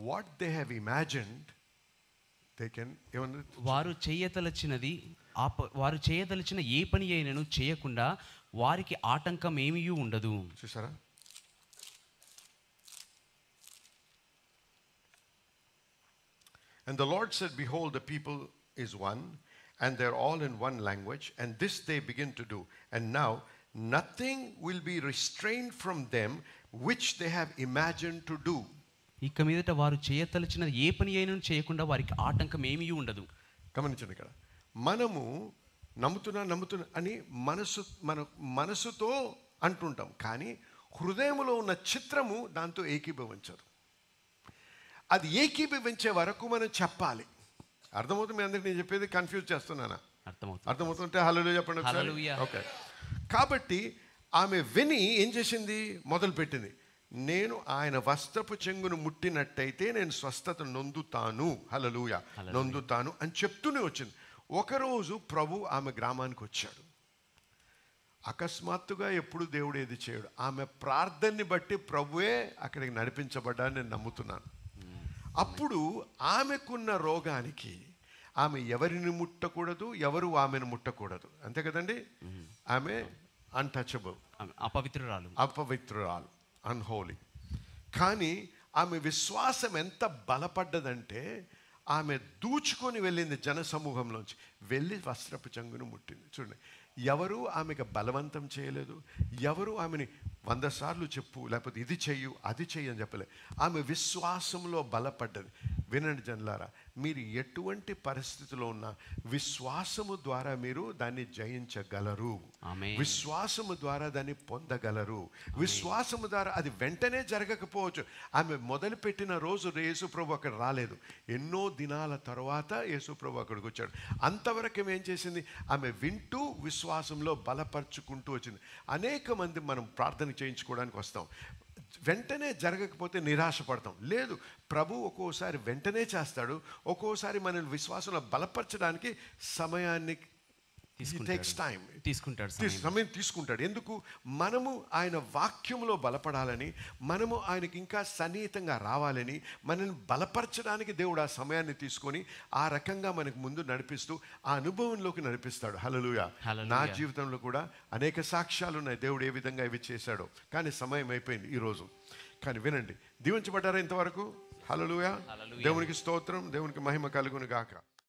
What they have imagined they can. వారు చేయదలిచిన ఏ పని అయినను చేయకుండా వారికి ఆటంకం ఏమీ ఉండదు. చూసారా? And the Lord said, behold, the people is one, and they're all in one language, and this they begin to do. And now nothing will be restrained from them which they have imagined to do. ఇక మీదట వారు చేయతలచిన ఏ పని అయినా చేయకుండా వారికి ఆటంకం ఏమీ ఉండదు. గమనించండి, ఇక్కడ మనము నమ్ముతున్నా అని మన మనసుతో అంటుంటాం, కానీ హృదయంలో ఉన్న చిత్రము దాంతో ఏకీభవించదు. అది ఏకీభవించే వరకు మనం చెప్పాలి. అర్థమవుతుంది మీ అందరికి నేను చెప్పేది? కన్ఫ్యూజ్ చేస్తున్నానా? అర్థమవుతుంటే హల్లెలూయా చెప్పండి ఒకసారి. ఓకే, కాబట్టి ఆమె విని ఏం చేసింది? మొదలుపెట్టింది, నేను ఆయన వస్త్రపు చెంగును ముట్టినట్టయితే నేను స్వస్థత నొందుతాను. హల్లెలూయా, నొందుతాను అని చెప్తూనే వచ్చింది. ఒకరోజు ప్రభు ఆమె గ్రామానికి వచ్చాడు. అకస్మాత్తుగా ఎప్పుడు దేవుడు ఏది చేయడు. ఆమె ప్రార్థనని బట్టి ప్రభువే అక్కడికి నడిపించబడ్డాన్ని నేను నమ్ముతున్నాను. అప్పుడు ఆమెకున్న రోగానికి ఆమె ఎవరిని ముట్టకూడదు, ఎవరు ఆమెను ముట్టకూడదు. అంతే కదండి? ఆమె అన్టచబుల్, అపవిత్రురాలు, అన్హోలీ. కానీ ఆమె విశ్వాసం ఎంత బలపడ్డదంటే ఆమె దూచుకొని వెళ్ళింది జనసమూహంలోంచి, వెళ్ళి వస్త్రపు చెంగును ముట్టింది. చూడండి, ఎవరు ఆమెకు బలవంతం చేయలేదు, ఎవరు ఆమెని 100 సార్లు చెప్పు, లేకపోతే ఇది చెయ్యు అది చెయ్యి అని చెప్పలే. ఆమె విశ్వాసంలో బలపడ్డది. వినండి జనులారా, మీరు ఎటువంటి పరిస్థితిలో ఉన్నా విశ్వాసము ద్వారా మీరు దాన్ని జయించగలరు. ఆమేన్. విశ్వాసము ద్వారా దాన్ని పొందగలరు. విశ్వాసము ద్వారా అది వెంటనే జరగకపోవచ్చు. ఆమె మొదలుపెట్టిన రోజు యేసుప్రభు అక్కడ రాలేదు. ఎన్నో దినాల తర్వాత యేసుప్రభు అక్కడికి వచ్చాడు. అంతవరకు ఏం చేసింది? ఆమె వింటూ విశ్వాసంలో బలపరుచుకుంటూ వచ్చింది. అనేక మంది మనం ప్రార్థన చేయించుకోవడానికి వస్తాం, వెంటనే జరగకపోతే నిరాశపడతాం. లేదు, ప్రభు ఒక్కోసారి వెంటనే చేస్తాడు, ఒక్కోసారి మనల్ని విశ్వాసంలో బలపరచడానికి సమయాన్ని తీసుకుంటాడు. సమయం తీసుకుంటాడు. ఎందుకు? మనము ఆయన వాక్యంలో బలపడాలని, మనము ఆయనకి ఇంకా సన్నిహితంగా రావాలని, మనల్ని బలపరచడానికి దేవుడు ఆ సమయాన్ని తీసుకొని ఆ రకంగా మనకు ముందు నడిపిస్తూ ఆ అనుభవంలోకి నడిపిస్తాడు. హల్లెలూయా. నా జీవితంలో కూడా అనేక సాక్ష్యాలు ఉన్నాయి దేవుడు ఏ విధంగా ఇవి చేశాడో. కానీ సమయం అయిపోయింది ఈరోజు. కానీ వినండి, దీవించబడ్డారా ఇంతవరకు? హల్లెలూయా. దేవునికి స్తోత్రం, దేవునికి మహిమ కలుగును గాక.